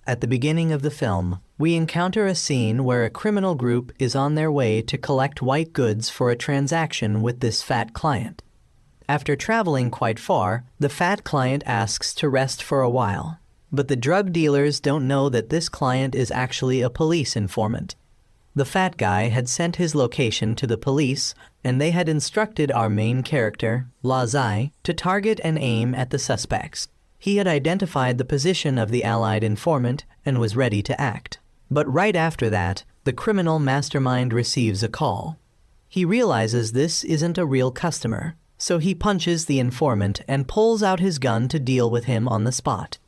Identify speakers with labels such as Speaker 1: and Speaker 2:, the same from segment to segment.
Speaker 1: At the beginning of the film, we encounter a scene where a criminal group is on their way to collect white goods for a transaction with this fat client. After traveling quite far, the fat client asks to rest for a while. But the drug dealers don't know that this client is actually a police informant. The fat guy had sent his location to the police, and they had instructed our main character, Lazai, to target and aim at the suspects. He had identified the position of the allied informant and was ready to act. But right after that, the criminal mastermind receives a call. He realizes this isn't a real customer, so he punches the informant and pulls out his gun to deal with him on the spot.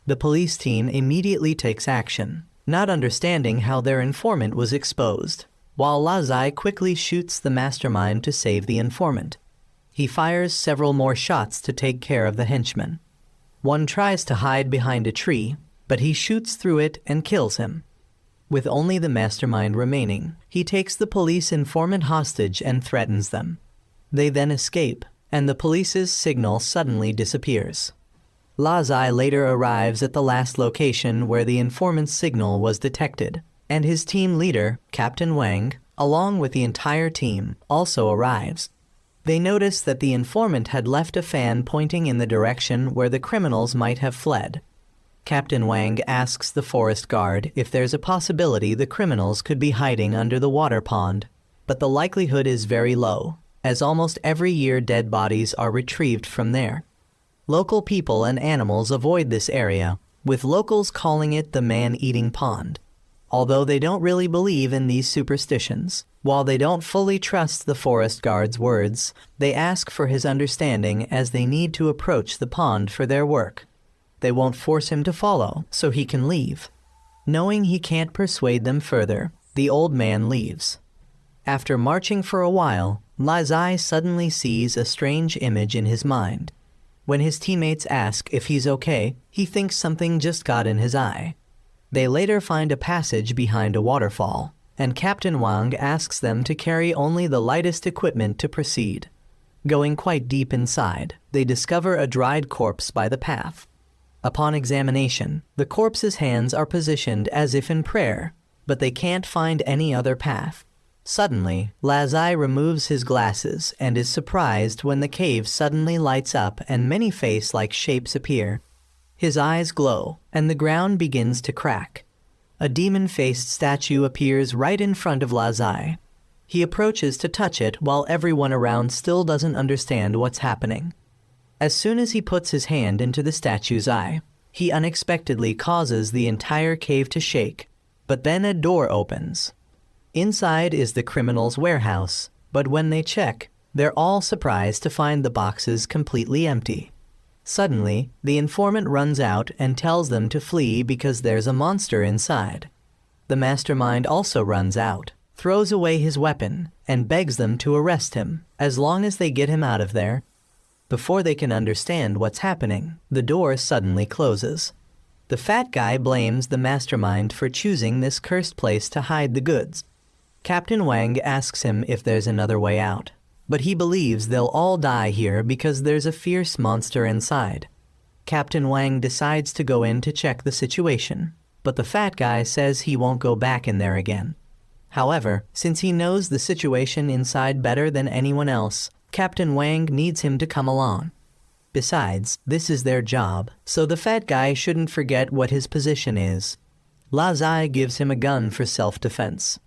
Speaker 1: The police team immediately takes action, not understanding how their informant was exposed, while Lazai quickly shoots the mastermind to save the informant. He fires several more shots to take care of the henchman. One tries to hide behind a tree, but he shoots through it and kills him. With only the mastermind remaining, he takes the police informant hostage and threatens them. They then escape, and the police's signal suddenly disappears. Lazai later arrives at the last location where the informant's signal was detected, and his team leader, Captain Wang, along with the entire team, also arrives. They notice that the informant had left a fan pointing in the direction where the criminals might have fled. Captain Wang asks the forest guard if there's a possibility the criminals could be hiding under the water pond, but the likelihood is very low, as almost every year dead bodies are retrieved from there. Local people and animals avoid this area, with locals calling it the man-eating pond. Although they don't really believe in these superstitions, while they don't fully trust the forest guard's words, they ask for his understanding as they need to approach the pond for their work. They won't force him to follow, so he can leave. Knowing he can't persuade them further, the old man leaves. After marching for a while, Lazai suddenly sees a strange image in his mind. When his teammates ask if he's okay, he thinks something just got in his eye. They later find a passage behind a waterfall, and Captain Wang asks them to carry only the lightest equipment to proceed. Going quite deep inside, they discover a dried corpse by the path. Upon examination, the corpse's hands are positioned as if in prayer, but they can't find any other path. Suddenly, Lazai removes his glasses and is surprised when the cave suddenly lights up and many face-like shapes appear. His eyes glow, and the ground begins to crack. A demon-faced statue appears right in front of Lazai. He approaches to touch it while everyone around still doesn't understand what's happening. As soon as he puts his hand into the statue's eye, he unexpectedly causes the entire cave to shake, but then a door opens. Inside is the criminal's warehouse, but when they check, they're all surprised to find the boxes completely empty. Suddenly, the informant runs out and tells them to flee because there's a monster inside. The mastermind also runs out, throws away his weapon, and begs them to arrest him, as long as they get him out of there. Before they can understand what's happening, the door suddenly closes. The fat guy blames the mastermind for choosing this cursed place to hide the goods. Captain Wang asks him if there's another way out, but he believes they'll all die here because there's a fierce monster inside. Captain Wang decides to go in to check the situation, but the fat guy says he won't go back in there again. However, since he knows the situation inside better than anyone else, Captain Wang needs him to come along. Besides, this is their job, so the fat guy shouldn't forget what his position is. Lazai gives him a gun for self-defense.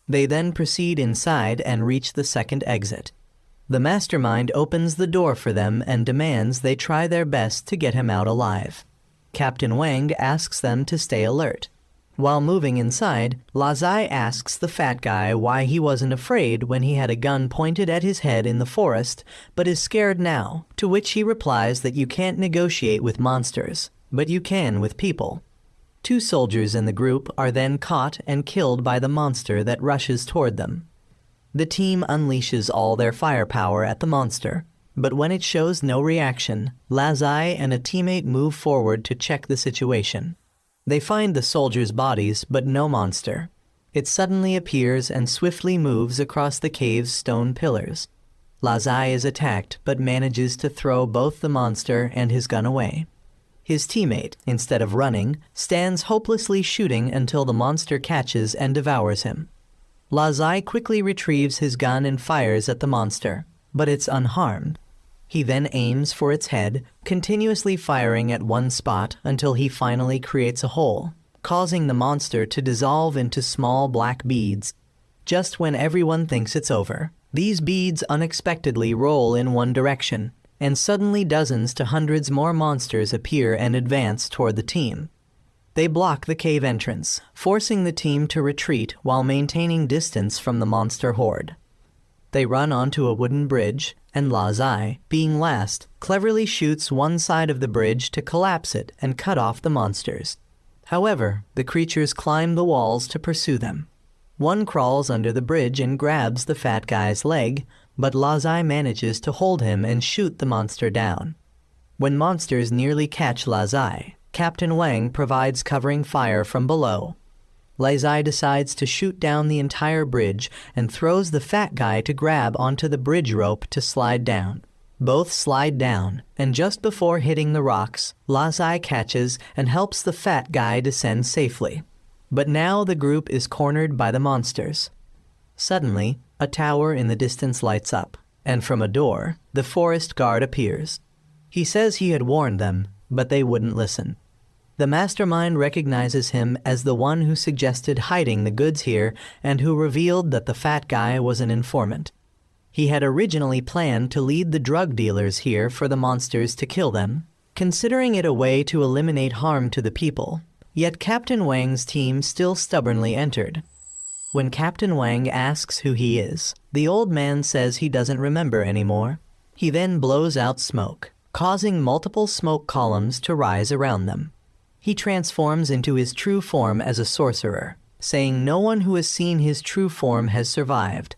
Speaker 1: They then proceed inside and reach the second exit. The mastermind opens the door for them and demands they try their best to get him out alive. Captain Wang asks them to stay alert. While moving inside, Lazai asks the fat guy why he wasn't afraid when he had a gun pointed at his head in the forest, but is scared now, to which he replies that you can't negotiate with monsters, but you can with people. 2 soldiers in the group are then caught and killed by the monster that rushes toward them. The team unleashes all their firepower at the monster, but when it shows no reaction, Lazai and a teammate move forward to check the situation. They find the soldiers' bodies, but no monster. It suddenly appears and swiftly moves across the cave's stone pillars. Lazai is attacked, but manages to throw both the monster and his gun away. His teammate, instead of running, stands hopelessly shooting until the monster catches and devours him. Lazai quickly retrieves his gun and fires at the monster, but it's unharmed. He then aims for its head, continuously firing at one spot until he finally creates a hole, causing the monster to dissolve into small black beads. Just when everyone thinks it's over, these beads unexpectedly roll in one direction, and suddenly dozens to hundreds more monsters appear and advance toward the team. They block the cave entrance, forcing the team to retreat while maintaining distance from the monster horde. They run onto a wooden bridge, and Lazai, being last, cleverly shoots one side of the bridge to collapse it and cut off the monsters. However, the creatures climb the walls to pursue them. One crawls under the bridge and grabs the fat guy's leg, but Lazai manages to hold him and shoot the monster down. When monsters nearly catch Lazai, Captain Wang provides covering fire from below. Lazai decides to shoot down the entire bridge and throws the fat guy to grab onto the bridge rope to slide down. Both slide down, and just before hitting the rocks, Lazai catches and helps the fat guy descend safely. But now the group is cornered by the monsters. Suddenly, a tower in the distance lights up, and from a door, the forest guard appears. He says he had warned them, but they wouldn't listen. The mastermind recognizes him as the one who suggested hiding the goods here and who revealed that the fat guy was an informant. He had originally planned to lead the drug dealers here for the monsters to kill them, considering it a way to eliminate harm to the people. Yet Captain Wang's team still stubbornly entered. When Captain Wang asks who he is, the old man says he doesn't remember anymore. He then blows out smoke, causing multiple smoke columns to rise around them. He transforms into his true form as a sorcerer, saying no one who has seen his true form has survived.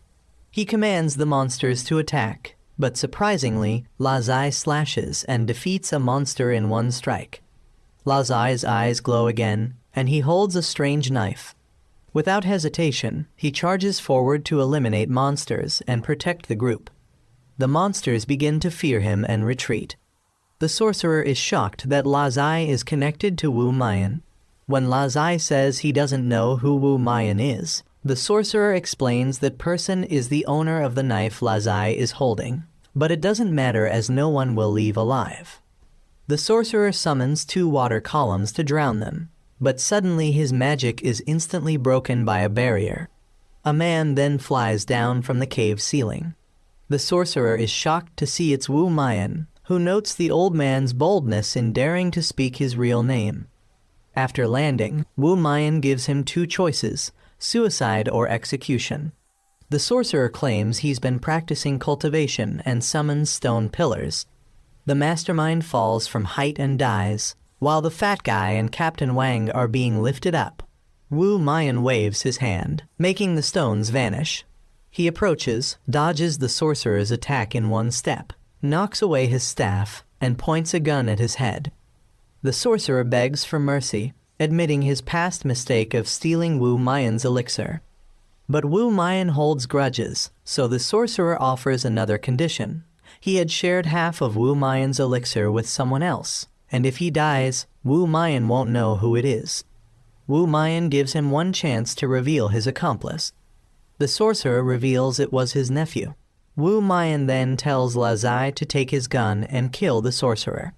Speaker 1: He commands the monsters to attack, but surprisingly, Lazai slashes and defeats a monster in one strike. Lazai's eyes glow again, and he holds a strange knife. Without hesitation, he charges forward to eliminate monsters and protect the group. The monsters begin to fear him and retreat. The sorcerer is shocked that Lazai is connected to Wu Mayan. When Lazai says he doesn't know who Wu Mayan is, the sorcerer explains that person is the owner of the knife Lazai is holding, but it doesn't matter as no one will leave alive. The sorcerer summons 2 water columns to drown them, but suddenly his magic is instantly broken by a barrier. A man then flies down from the cave ceiling. The sorcerer is shocked to see it's Wu Mayan, who notes the old man's boldness in daring to speak his real name. After landing, Wu Mayan gives him 2 choices, suicide or execution. The sorcerer claims he's been practicing cultivation and summons stone pillars. The mastermind falls from height and dies, while the fat guy and Captain Wang are being lifted up. Wu Mayan waves his hand, making the stones vanish. He approaches, dodges the sorcerer's attack in one step, knocks away his staff, and points a gun at his head. The sorcerer begs for mercy, admitting his past mistake of stealing Wu Mayan's elixir. But Wu Mayan holds grudges, so the sorcerer offers another condition. He had shared half of Wu Mayan's elixir with someone else, and if he dies, Wu Mayan won't know who it is. Wu Mayan gives him one chance to reveal his accomplice. The sorcerer reveals it was his nephew. Wu Mayan then tells Lazai to take his gun and kill the sorcerer.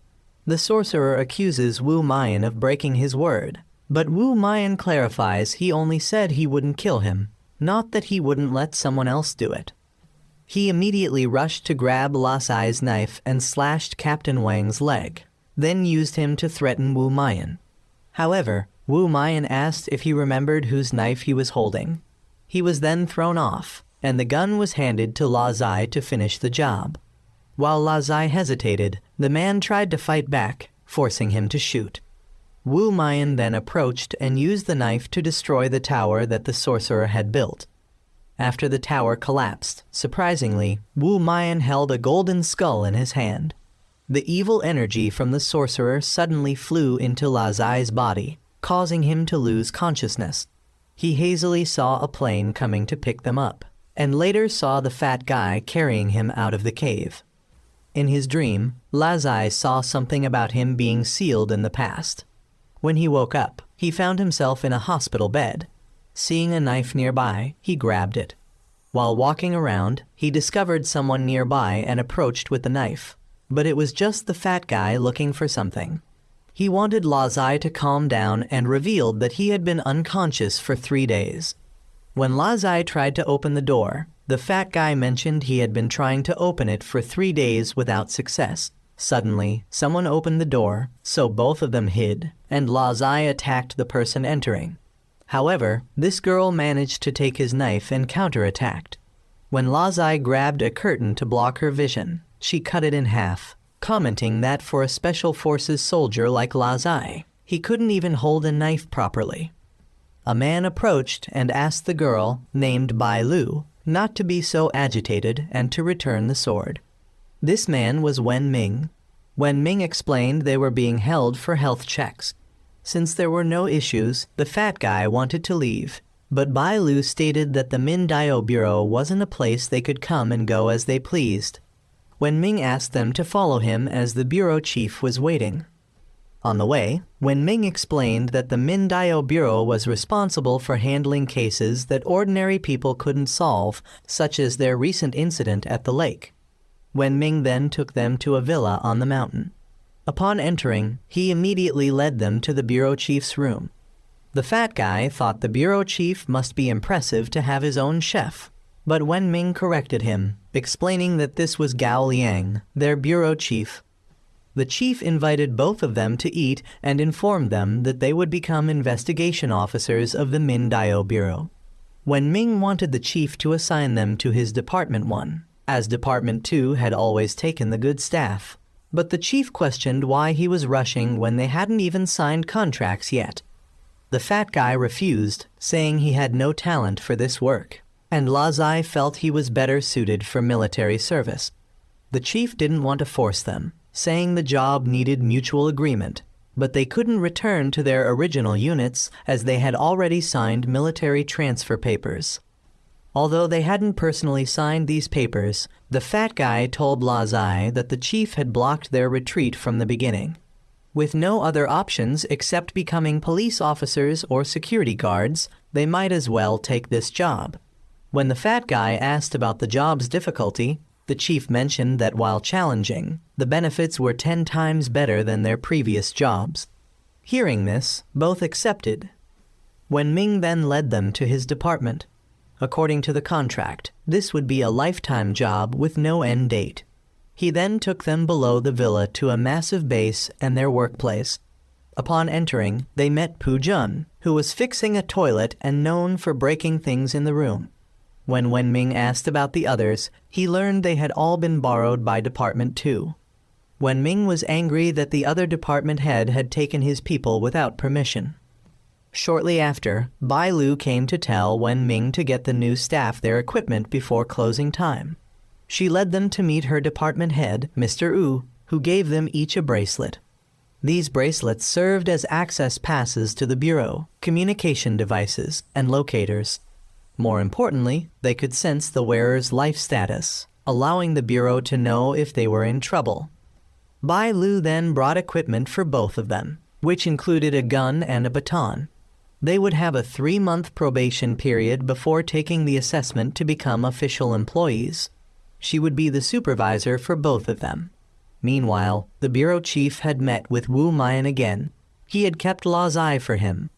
Speaker 1: The sorcerer accuses Wu Mayan of breaking his word, but Wu Mayan clarifies he only said he wouldn't kill him, not that he wouldn't let someone else do it. He immediately rushed to grab Lazai's knife and slashed Captain Wang's leg, then used him to threaten Wu Mayan. However, Wu Mayan asked if he remembered whose knife he was holding. He was then thrown off, and the gun was handed to Lazai to finish the job. While Lazai hesitated, the man tried to fight back, forcing him to shoot. Wu Mayan then approached and used the knife to destroy the tower that the sorcerer had built. After the tower collapsed, surprisingly, Wu Mayan held a golden skull in his hand. The evil energy from the sorcerer suddenly flew into Lazai's body, causing him to lose consciousness. He hazily saw a plane coming to pick them up, and later saw the fat guy carrying him out of the cave. In his dream, Lazai saw something about him being sealed in the past. When he woke up, he found himself in a hospital bed. Seeing a knife nearby, he grabbed it. While walking around, he discovered someone nearby and approached with the knife. But it was just the fat guy looking for something. He wanted Lazai to calm down and revealed that he had been unconscious for 3 days. When Lazai tried to open the door, the fat guy mentioned he had been trying to open it for 3 days without success. Suddenly, someone opened the door, so both of them hid, and Lazai attacked the person entering. However, this girl managed to take his knife and counterattacked. When Lazai grabbed a curtain to block her vision, she cut it in half, commenting that for a Special Forces soldier like Lazai, he couldn't even hold a knife properly. A man approached and asked the girl, named Bai Lu, not to be so agitated and to return the sword. This man was Wen Ming. Wen Ming explained they were being held for health checks. Since there were no issues, the fat guy wanted to leave, but Bai Lu stated that the Min Dio Bureau wasn't a place they could come and go as they pleased. Wen Ming asked them to follow him as the bureau chief was waiting. On the way, Wen Ming explained that the Min Dio Bureau was responsible for handling cases that ordinary people couldn't solve, such as their recent incident at the lake. Wen Ming then took them to a villa on the mountain. Upon entering, he immediately led them to the bureau chief's room. The fat guy thought the bureau chief must be impressive to have his own chef, but Wen Ming corrected him, explaining that this was Gao Liang, their bureau chief. The chief invited both of them to eat and informed them that they would become investigation officers of the Min Dio Bureau. Wen Ming wanted the chief to assign them to his Department 1, as Department 2 had always taken the good staff. But the chief questioned why he was rushing when they hadn't even signed contracts yet. The fat guy refused, saying he had no talent for this work, and Lazai felt he was better suited for military service. The chief didn't want to force them, saying the job needed mutual agreement, but they couldn't return to their original units as they had already signed military transfer papers. Although they hadn't personally signed these papers, the fat guy told Lazai that the chief had blocked their retreat from the beginning. With no other options except becoming police officers or security guards, they might as well take this job. When the fat guy asked about the job's difficulty, the chief mentioned that while challenging, the benefits were 10 times better than their previous jobs. Hearing this, both accepted. Wen Ming then led them to his department. According to the contract, this would be a lifetime job with no end date. He then took them below the villa to a massive base and their workplace. Upon entering, they met Pu Jun, who was fixing a toilet and known for breaking things in the room. When Wen Ming asked about the others, he learned they had all been borrowed by Department 2. Wen Ming was angry that the other department head had taken his people without permission. Shortly after, Bai Lu came to tell Wen Ming to get the new staff their equipment before closing time. She led them to meet her department head, Mr. Wu, who gave them each a bracelet. These bracelets served as access passes to the bureau, communication devices, and locators. More importantly, they could sense the wearer's life status, allowing the bureau to know if they were in trouble. Bai Lu then brought equipment for both of them, which included a gun and a baton. They would have a 3-month probation period before taking the assessment to become official employees. She would be the supervisor for both of them. Meanwhile, the bureau chief had met with Wu Mayan again. He had kept Lazai for him.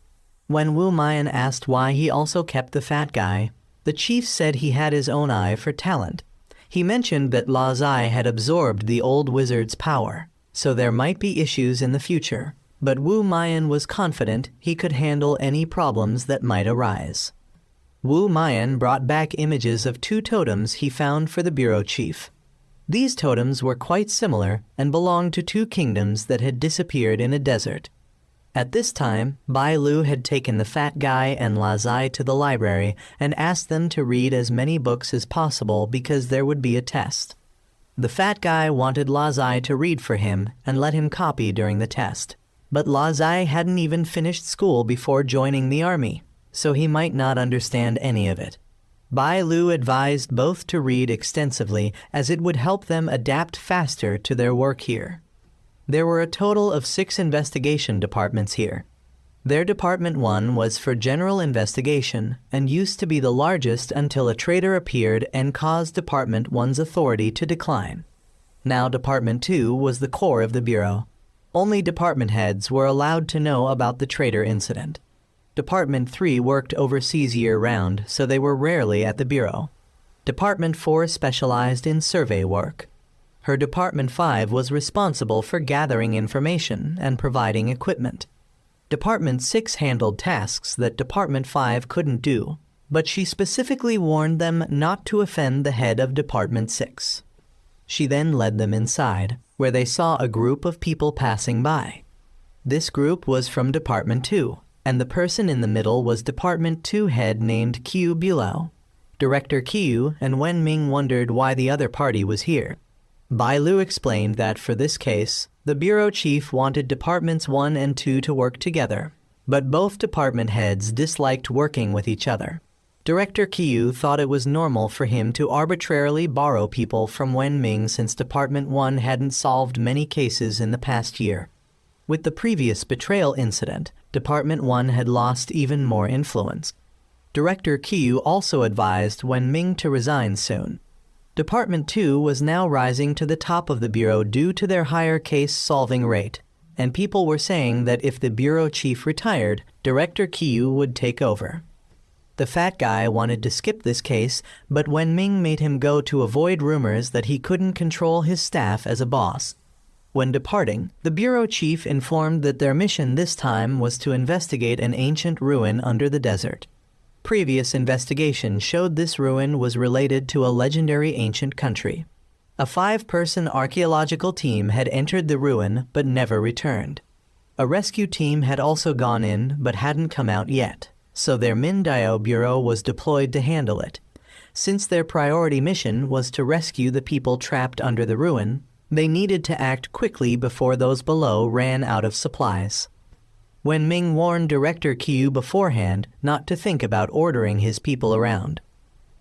Speaker 1: When Wu Mayan asked why he also kept the fat guy, the chief said he had his own eye for talent. He mentioned that Lazai had absorbed the old wizard's power, so there might be issues in the future. But Wu Mayan was confident he could handle any problems that might arise. Wu Mayan brought back images of 2 totems he found for the bureau chief. These totems were quite similar and belonged to 2 kingdoms that had disappeared in a desert. At this time, Bai Lu had taken the fat guy and Lazai to the library and asked them to read as many books as possible because there would be a test. The fat guy wanted Lazai to read for him and let him copy during the test. But Lazai hadn't even finished school before joining the army, so he might not understand any of it. Bai Lu advised both to read extensively as it would help them adapt faster to their work here. There were a total of 6 investigation departments here. Their Department 1 was for general investigation and used to be the largest until a traitor appeared and caused Department 1's authority to decline. Now Department 2 was the core of the Bureau. Only department heads were allowed to know about the traitor incident. Department 3 worked overseas year-round, so they were rarely at the Bureau. Department 4 specialized in survey work. Her Department 5 was responsible for gathering information and providing equipment. Department 6 handled tasks that Department 5 couldn't do, but she specifically warned them not to offend the head of Department 6. She then led them inside, where they saw a group of people passing by. This group was from Department 2, and the person in the middle was Department 2 head named Qiu Bilao. Director Qiu and Wen Ming wondered why the other party was here. Bai Lu explained that for this case, the bureau chief wanted Departments 1 and 2 to work together, but both department heads disliked working with each other. Director Qiu thought it was normal for him to arbitrarily borrow people from Wen Ming since Department 1 hadn't solved many cases in the past year. With the previous betrayal incident, Department 1 had lost even more influence. Director Qiu also advised Wen Ming to resign soon. Department 2 was now rising to the top of the Bureau due to their higher case-solving rate, and people were saying that if the Bureau chief retired, Director Qiu would take over. The fat guy wanted to skip this case, but Wen Ming made him go to avoid rumors that he couldn't control his staff as a boss. When departing, the Bureau chief informed that their mission this time was to investigate an ancient ruin under the desert. Previous investigation showed this ruin was related to a legendary ancient country. A 5-person archaeological team had entered the ruin but never returned. A rescue team had also gone in but hadn't come out yet, so their Mindao Bureau was deployed to handle it. Since their priority mission was to rescue the people trapped under the ruin, they needed to act quickly before those below ran out of supplies. Wen Ming warned Director Qiu beforehand not to think about ordering his people around.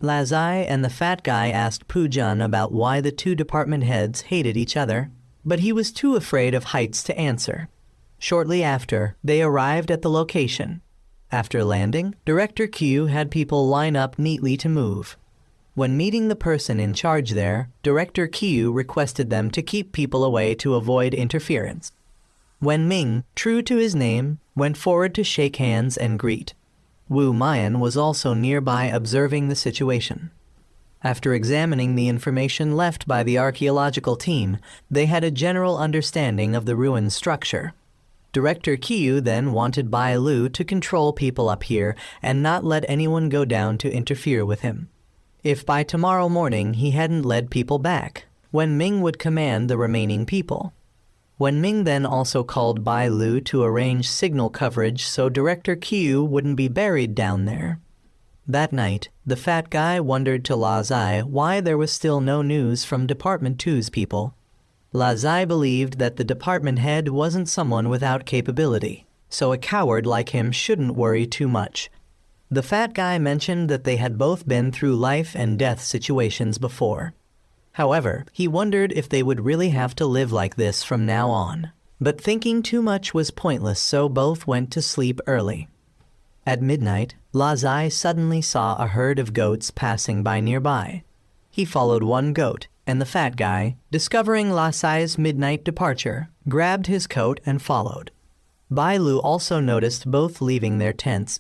Speaker 1: Lazai and the fat guy asked Pu Jun about why the 2 department heads hated each other, but he was too afraid of heights to answer. Shortly after, they arrived at the location. After landing, Director Qiu had people line up neatly to move. When meeting the person in charge there, Director Qiu requested them to keep people away to avoid interference. Wen Ming, true to his name, went forward to shake hands and greet. Wu Mian was also nearby observing the situation. After examining the information left by the archaeological team, they had a general understanding of the ruin's structure. Director Qiu then wanted Bai Lu to control people up here and not let anyone go down to interfere with him. If by tomorrow morning he hadn't led people back, Wen Ming would command the remaining people. Wen Ming then also called Bai Lu to arrange signal coverage so Director Qiu wouldn't be buried down there. That night, the fat guy wondered to Lazai why there was still no news from Department 2's people. Lazai believed that the department head wasn't someone without capability, so a coward like him shouldn't worry too much. The fat guy mentioned that they had both been through life and death situations before. However, he wondered if they would really have to live like this from now on. But thinking too much was pointless, so both went to sleep early. At midnight, Lazai suddenly saw a herd of goats passing by nearby. He followed one goat, and the fat guy, discovering Lazai's midnight departure, grabbed his coat and followed. Bai Lu also noticed both leaving their tents.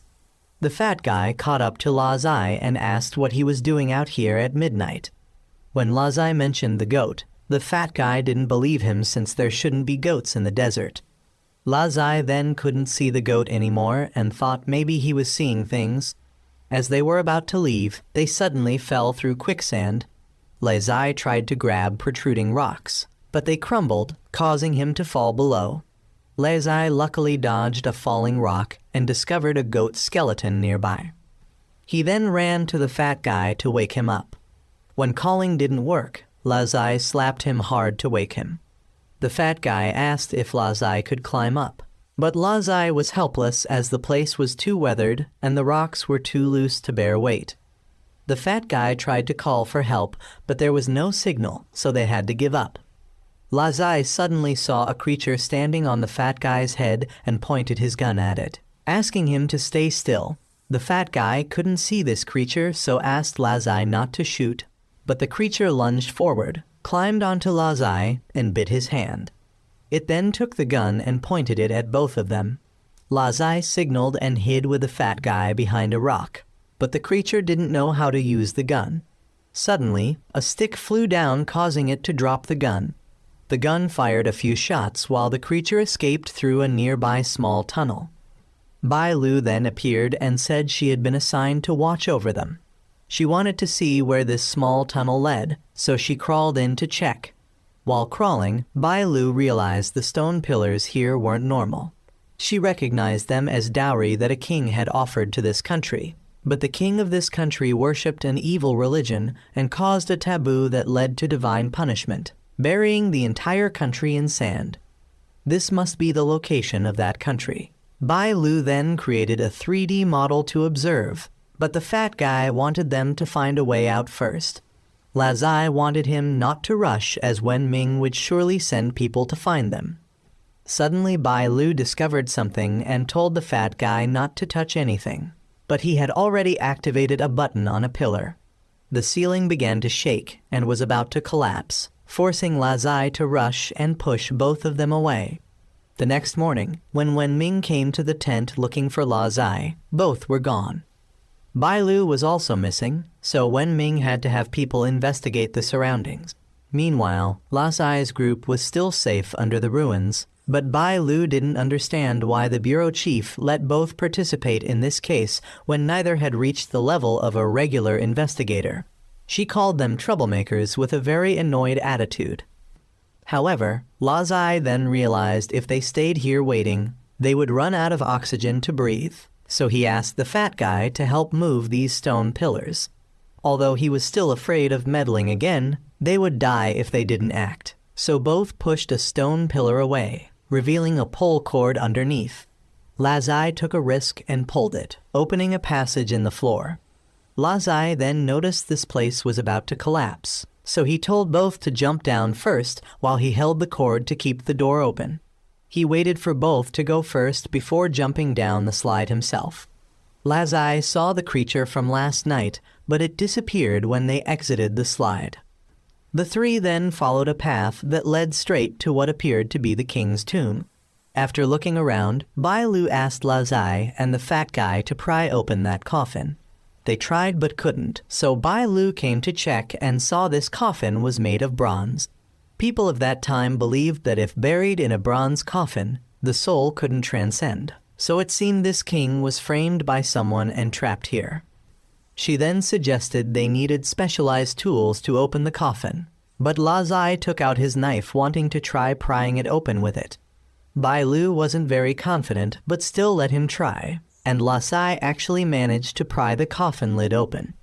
Speaker 1: The fat guy caught up to Lazai and asked what he was doing out here at midnight. When Lazai mentioned the goat, the fat guy didn't believe him since there shouldn't be goats in the desert. Lazai then couldn't see the goat anymore and thought maybe he was seeing things. As they were about to leave, they suddenly fell through quicksand. Lazai tried to grab protruding rocks, but they crumbled, causing him to fall below. Lazai luckily dodged a falling rock and discovered a goat skeleton nearby. He then ran to the fat guy to wake him up. When calling didn't work, Lazai slapped him hard to wake him. The fat guy asked if Lazai could climb up, but Lazai was helpless as the place was too weathered and the rocks were too loose to bear weight. The fat guy tried to call for help, but there was no signal, so they had to give up. Lazai suddenly saw a creature standing on the fat guy's head and pointed his gun at it, asking him to stay still. The fat guy couldn't see this creature, so asked Lazai not to shoot, but the creature lunged forward, climbed onto Lazai, and bit his hand. It then took the gun and pointed it at both of them. Lazai signaled and hid with the fat guy behind a rock, but the creature didn't know how to use the gun. Suddenly, a stick flew down, causing it to drop the gun. The gun fired a few shots while the creature escaped through a nearby small tunnel. Bai Lu then appeared and said she had been assigned to watch over them. She wanted to see where this small tunnel led, so she crawled in to check. While crawling, Bai Lu realized the stone pillars here weren't normal. She recognized them as dowry that a king had offered to this country. But the king of this country worshipped an evil religion and caused a taboo that led to divine punishment, burying the entire country in sand. This must be the location of that country. Bai Lu then created a 3D model to observe, but the fat guy wanted them to find a way out first. Lazai wanted him not to rush, as Wen Ming would surely send people to find them. Suddenly Bai Lu discovered something and told the fat guy not to touch anything, but he had already activated a button on a pillar. The ceiling began to shake and was about to collapse, forcing Lazai to rush and push both of them away. The next morning, when Wen Ming came to the tent looking for Lazai, both were gone. Bai Lu was also missing, so Wen Ming had to have people investigate the surroundings. Meanwhile, Lazai's group was still safe under the ruins, but Bai Lu didn't understand why the bureau chief let both participate in this case when neither had reached the level of a regular investigator. She called them troublemakers with a very annoyed attitude. However, Lazai then realized if they stayed here waiting, they would run out of oxygen to breathe, so he asked the fat guy to help move these stone pillars. Although he was still afraid of meddling again, they would die if they didn't act, so both pushed a stone pillar away, revealing a pole cord underneath. Lazai took a risk and pulled it, opening a passage in the floor. Lazai then noticed this place was about to collapse, so he told both to jump down first while he held the cord to keep the door open. He waited for both to go first before jumping down the slide himself. Lazai saw the creature from last night, but it disappeared when they exited the slide. The three then followed a path that led straight to what appeared to be the king's tomb. After looking around, Bai Lu asked Lazai and the fat guy to pry open that coffin. They tried but couldn't, so Bai Lu came to check and saw this coffin was made of bronze. People of that time believed that if buried in a bronze coffin, the soul couldn't transcend, so it seemed this king was framed by someone and trapped here. She then suggested they needed specialized tools to open the coffin, but Lazai took out his knife wanting to try prying it open with it. Bai Lu wasn't very confident but still let him try, and Lazai actually managed to pry the coffin lid open.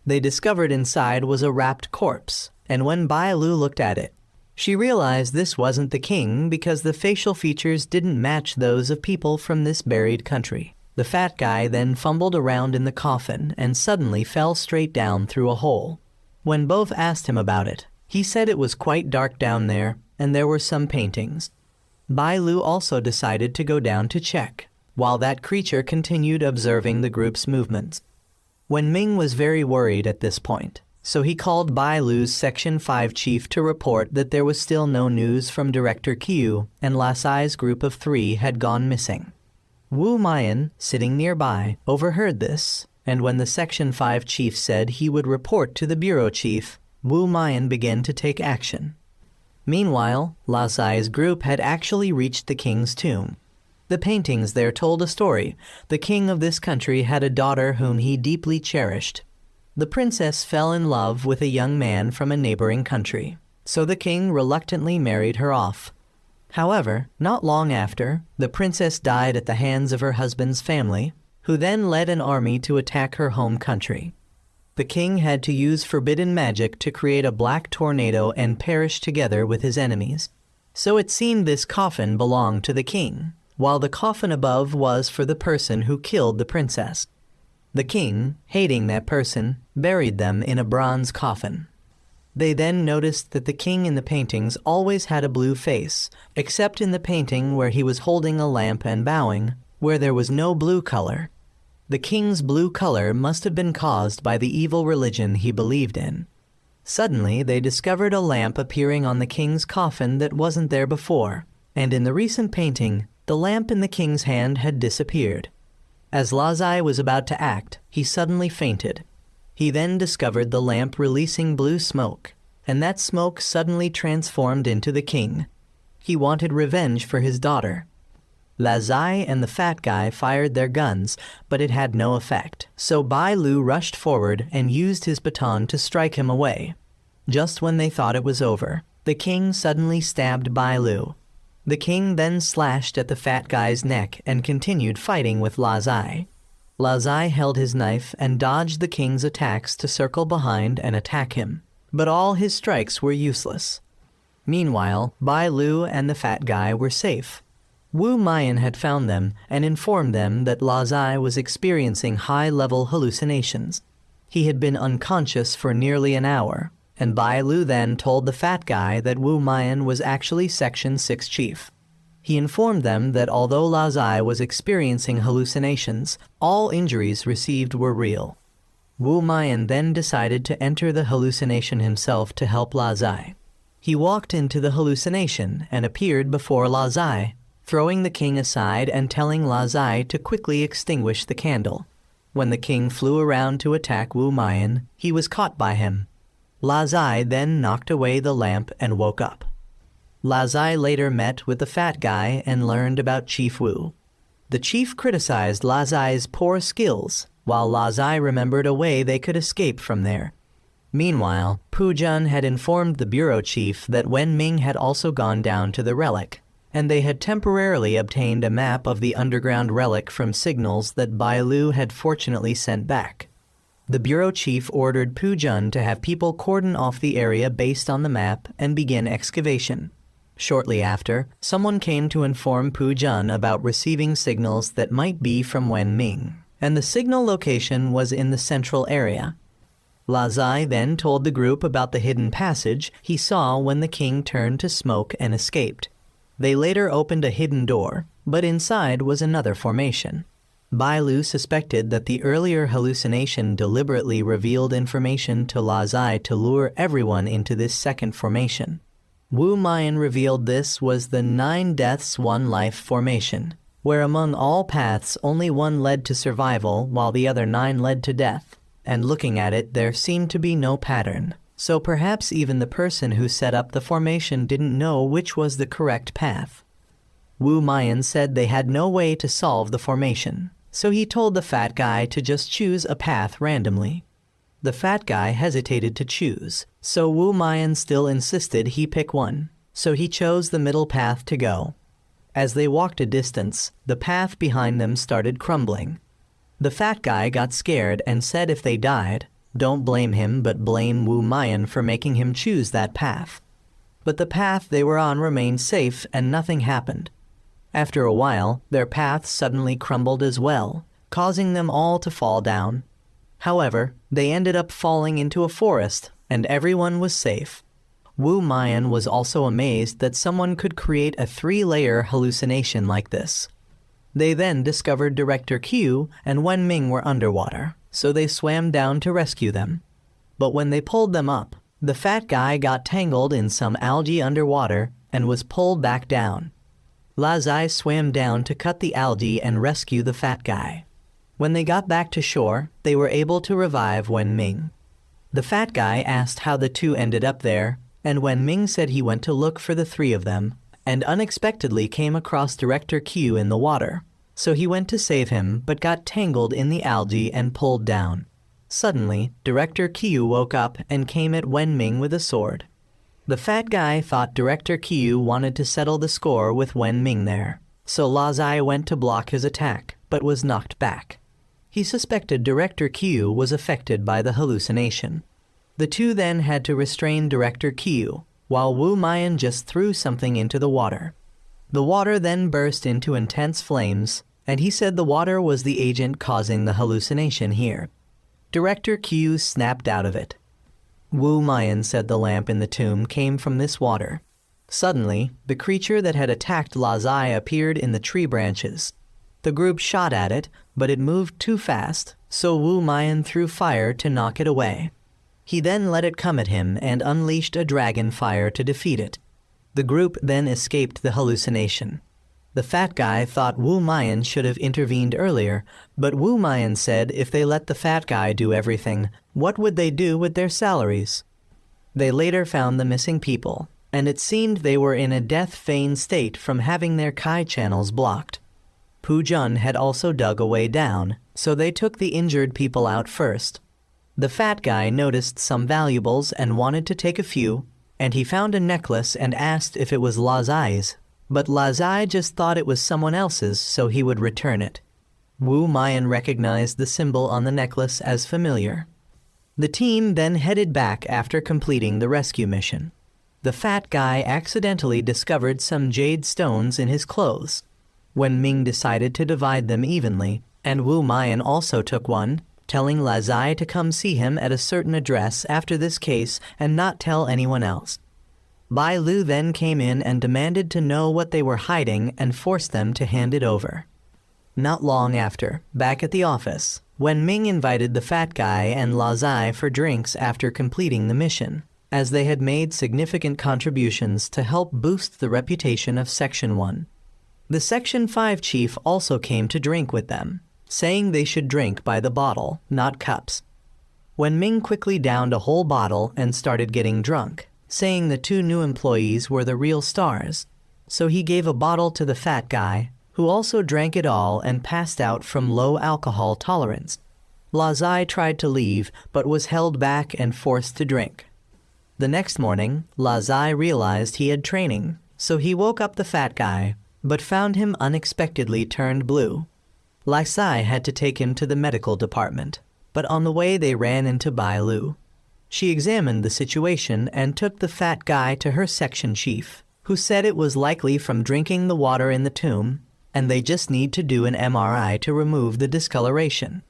Speaker 1: They discovered inside was a wrapped corpse, and when Bai Lu looked at it, she realized this wasn't the king because the facial features didn't match those of people from this buried country. The fat guy then fumbled around in the coffin and suddenly fell straight down through a hole. When both asked him about it, he said it was quite dark down there and there were some paintings. Bai Lu also decided to go down to check, while that creature continued observing the group's movements. Wen Ming was very worried at this point, so he called Bai Lu's Section 5 chief to report that there was still no news from Director Qiu and Lazai's group of 3 had gone missing. Wu Mian, sitting nearby, overheard this, and when the Section 5 chief said he would report to the bureau chief, Wu Mian began to take action. Meanwhile, Lazai's group had actually reached the king's tomb. The paintings there told a story. The king of this country had a daughter whom he deeply cherished. The princess fell in love with a young man from a neighboring country, so the king reluctantly married her off. However, not long after, the princess died at the hands of her husband's family, who then led an army to attack her home country. The king had to use forbidden magic to create a black tornado and perish together with his enemies. So it seemed this coffin belonged to the king, while the coffin above was for the person who killed the princess. The king, hating that person, buried them in a bronze coffin. They then noticed that the king in the paintings always had a blue face, except in the painting where he was holding a lamp and bowing, where there was no blue color. The king's blue color must have been caused by the evil religion he believed in. Suddenly, they discovered a lamp appearing on the king's coffin that wasn't there before, and in the recent painting, the lamp in the king's hand had disappeared. As Lazai was about to act, he suddenly fainted. He then discovered the lamp releasing blue smoke, and that smoke suddenly transformed into the king. He wanted revenge for his daughter. Lazai and the fat guy fired their guns, but it had no effect, so Bai Lu rushed forward and used his baton to strike him away. Just when they thought it was over, the king suddenly stabbed Bai Lu. The king then slashed at the fat guy's neck and continued fighting with Lazai. Lazai held his knife and dodged the king's attacks to circle behind and attack him, but all his strikes were useless. Meanwhile, Bai Lu and the fat guy were safe. Wu Mayan had found them and informed them that Lazai was experiencing high-level hallucinations. He had been unconscious for nearly an hour, and Bai Lu then told the fat guy that Wu Mayan was actually Section 6 chief. He informed them that although Lazai was experiencing hallucinations, all injuries received were real. Wu Mayan then decided to enter the hallucination himself to help Lazai. He walked into the hallucination and appeared before Lazai, throwing the king aside and telling Lazai to quickly extinguish the candle. When the king flew around to attack Wu Mayan, he was caught by him. Lazai then knocked away the lamp and woke up. Lazai later met with the fat guy and learned about Chief Wu. The chief criticized Lazai's poor skills, while Lazai remembered a way they could escape from there. Meanwhile, Pu Jun had informed the bureau chief that Wen Ming had also gone down to the relic, and they had temporarily obtained a map of the underground relic from signals that Bai Lu had fortunately sent back. The bureau chief ordered Pu Jun to have people cordon off the area based on the map and begin excavation. Shortly after, someone came to inform Pu Jun about receiving signals that might be from Wen Ming, and the signal location was in the central area. Lazai then told the group about the hidden passage he saw when the king turned to smoke and escaped. They later opened a hidden door, but inside was another formation. Bai Lu suspected that the earlier hallucination deliberately revealed information to Lazai to lure everyone into this second formation. Wu Mayan revealed this was the 9 deaths 1 life formation, where among all paths only one led to survival while the other 9 led to death, and looking at it there seemed to be no pattern, so perhaps even the person who set up the formation didn't know which was the correct path. Wu Mayan said they had no way to solve the formation, so he told the fat guy to just choose a path randomly. The fat guy hesitated to choose, so Wu Mayan still insisted he pick one, so he chose the middle path to go. As they walked a distance, the path behind them started crumbling. The fat guy got scared and said if they died, don't blame him but blame Wu Mayan for making him choose that path. But the path they were on remained safe and nothing happened. After a while, their path suddenly crumbled as well, causing them all to fall down. However, they ended up falling into a forest, and everyone was safe. Wu Mayan was also amazed that someone could create a 3-layer hallucination like this. They then discovered Director Q and Wen Ming were underwater, so they swam down to rescue them. But when they pulled them up, the fat guy got tangled in some algae underwater and was pulled back down. Lazai swam down to cut the algae and rescue the fat guy. When they got back to shore, they were able to revive Wen Ming. The fat guy asked how the two ended up there, and Wen Ming said he went to look for the 3 of them, and unexpectedly came across Director Q in the water. So he went to save him, but got tangled in the algae and pulled down. Suddenly, Director Q woke up and came at Wen Ming with a sword. The fat guy thought Director Q wanted to settle the score with Wen Ming there, so Lazai went to block his attack, but was knocked back. He suspected Director Q was affected by the hallucination. The two then had to restrain Director Q, while Wu Mayan just threw something into the water. The water then burst into intense flames, and he said the water was the agent causing the hallucination here. Director Q snapped out of it. Wu Mayan said the lamp in the tomb came from this water. Suddenly, the creature that had attacked Lazai appeared in the tree branches. The group shot at it, but it moved too fast, so Wu Mayan threw fire to knock it away. He then let it come at him and unleashed a dragon fire to defeat it. The group then escaped the hallucination. The fat guy thought Wu Mayan should have intervened earlier, but Wu Mayan said if they let the fat guy do everything, what would they do with their salaries? They later found the missing people, and it seemed they were in a death-feign state from having their Kai channels blocked. Pu Jun had also dug a way down, so they took the injured people out first. The fat guy noticed some valuables and wanted to take a few, and he found a necklace and asked if it was Lazai's, but Lazai just thought it was someone else's, so he would return it. Wu Mayan recognized the symbol on the necklace as familiar. The team then headed back after completing the rescue mission. The fat guy accidentally discovered some jade stones in his clothes. When Ming decided to divide them evenly, and Wu Mayan also took one, telling Lazai to come see him at a certain address after this case and not tell anyone else. Bai Lu then came in and demanded to know what they were hiding and forced them to hand it over. Not long after, back at the office, when Ming invited the fat guy and Lazai for drinks after completing the mission, as they had made significant contributions to help boost the reputation of Section 1. The Section 5 chief also came to drink with them, saying they should drink by the bottle, not cups. When Ming quickly downed a whole bottle and started getting drunk, saying the two new employees were the real stars, so he gave a bottle to the fat guy, who also drank it all and passed out from low alcohol tolerance. Lazai tried to leave, but was held back and forced to drink. The next morning, Lazai realized he had training, so he woke up the fat guy, but found him unexpectedly turned blue. Lazai had to take him to the medical department, but on the way they ran into Bai Lu. She examined the situation and took the fat guy to her section chief, who said it was likely from drinking the water in the tomb, and they just need to do an MRI to remove the discoloration.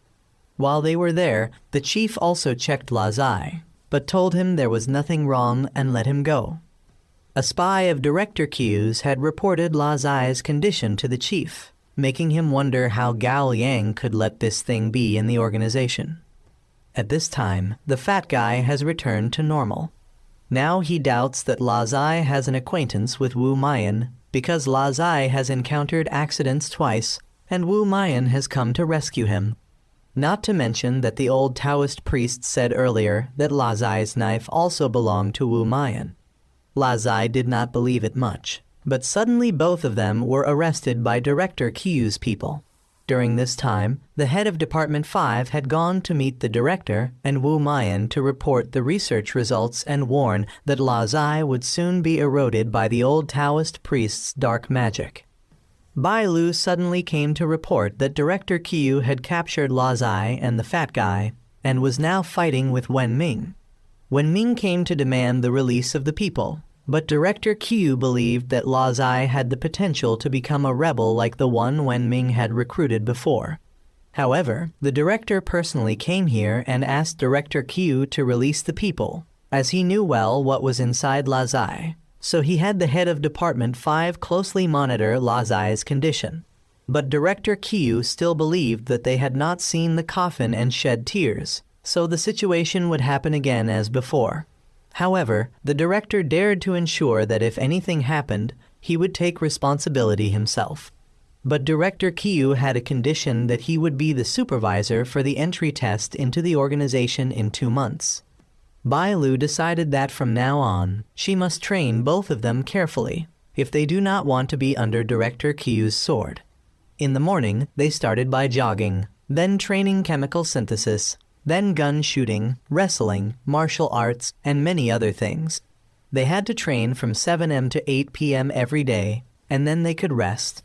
Speaker 1: While they were there, the chief also checked Lazai, but told him there was nothing wrong and let him go. A spy of Director Q's had reported Lazai's condition to the chief, making him wonder how Gao Yang could let this thing be in the organization. At this time, the fat guy has returned to normal. Now he doubts that Lazai has an acquaintance with Wu Mayan because Lazai has encountered accidents twice and Wu Mayan has come to rescue him. Not to mention that the old Taoist priest said earlier that Lazai's knife also belonged to Wu Mayan. Lazai did not believe it much, but suddenly both of them were arrested by Director Q's people. During this time, the head of Department 5 had gone to meet the director and Wu Mayan to report the research results and warn that Lazai would soon be eroded by the old Taoist priest's dark magic. Bai Lu suddenly came to report that Director Q had captured Lazai and the fat guy and was now fighting with Wen Ming. Wen Ming came to demand the release of the people, but Director Q believed that Lazai had the potential to become a rebel like the one Wen Ming had recruited before. However, the director personally came here and asked Director Q to release the people, as he knew well what was inside Lazai, so he had the head of Department 5 closely monitor Lazai's condition. But Director Q still believed that they had not seen the coffin and shed tears, so the situation would happen again as before. However, the director dared to ensure that if anything happened, he would take responsibility himself. But Director Q had a condition that he would be the supervisor for the entry test into the organization in 2 months. Bai Lu decided that from now on, she must train both of them carefully, if they do not want to be under Director Q's sword. In the morning, they started by jogging, then training chemical synthesis, then gun shooting, wrestling, martial arts, and many other things. They had to train from 7 a.m. to 8 p.m. every day, and then they could rest.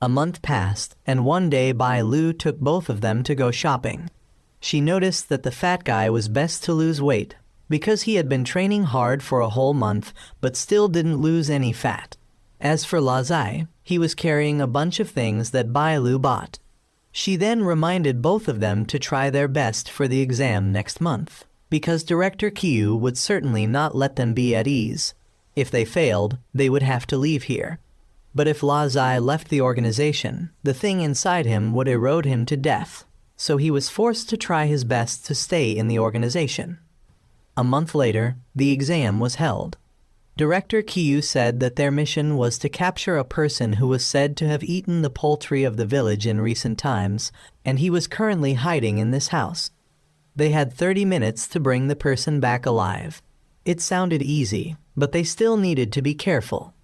Speaker 1: A month passed, and one day Bai Lu took both of them to go shopping. She noticed that the fat guy was best to lose weight, because he had been training hard for a whole month, but still didn't lose any fat. As for Lazai, he was carrying a bunch of things that Bai Lu bought. She then reminded both of them to try their best for the exam next month, because Director Qiu would certainly not let them be at ease. If they failed, they would have to leave here. But if Lazai left the organization, the thing inside him would erode him to death, so he was forced to try his best to stay in the organization. A month later, the exam was held. Director Qiu said that their mission was to capture a person who was said to have eaten the poultry of the village in recent times, and he was currently hiding in this house. They had 30 minutes to bring the person back alive. It sounded easy, but they still needed to be careful.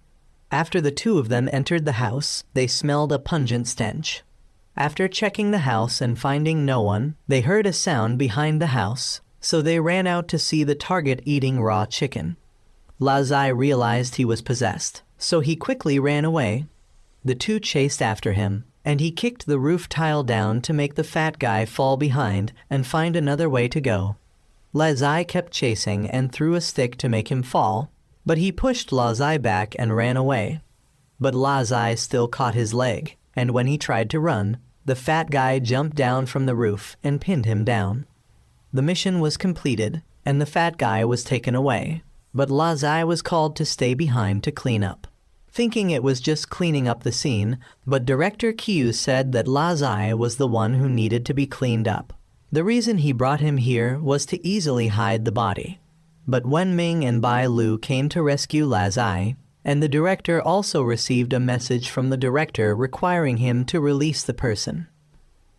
Speaker 1: After the two of them entered the house, they smelled a pungent stench. After checking the house and finding no one, they heard a sound behind the house, so they ran out to see the target eating raw chicken. Lazai realized he was possessed, so he quickly ran away. The two chased after him, and he kicked the roof tile down to make the fat guy fall behind and find another way to go. Lazai kept chasing and threw a stick to make him fall, but he pushed Lazai back and ran away. But Lazai still caught his leg, and when he tried to run, the fat guy jumped down from the roof and pinned him down. The mission was completed, and the fat guy was taken away, but Lazai was called to stay behind to clean up. Thinking it was just cleaning up the scene, but Director Qiu said that Lazai was the one who needed to be cleaned up. The reason he brought him here was to easily hide the body. But Wenming and Bai Lu came to rescue Lazai, and the director also received a message from the director requiring him to release the person.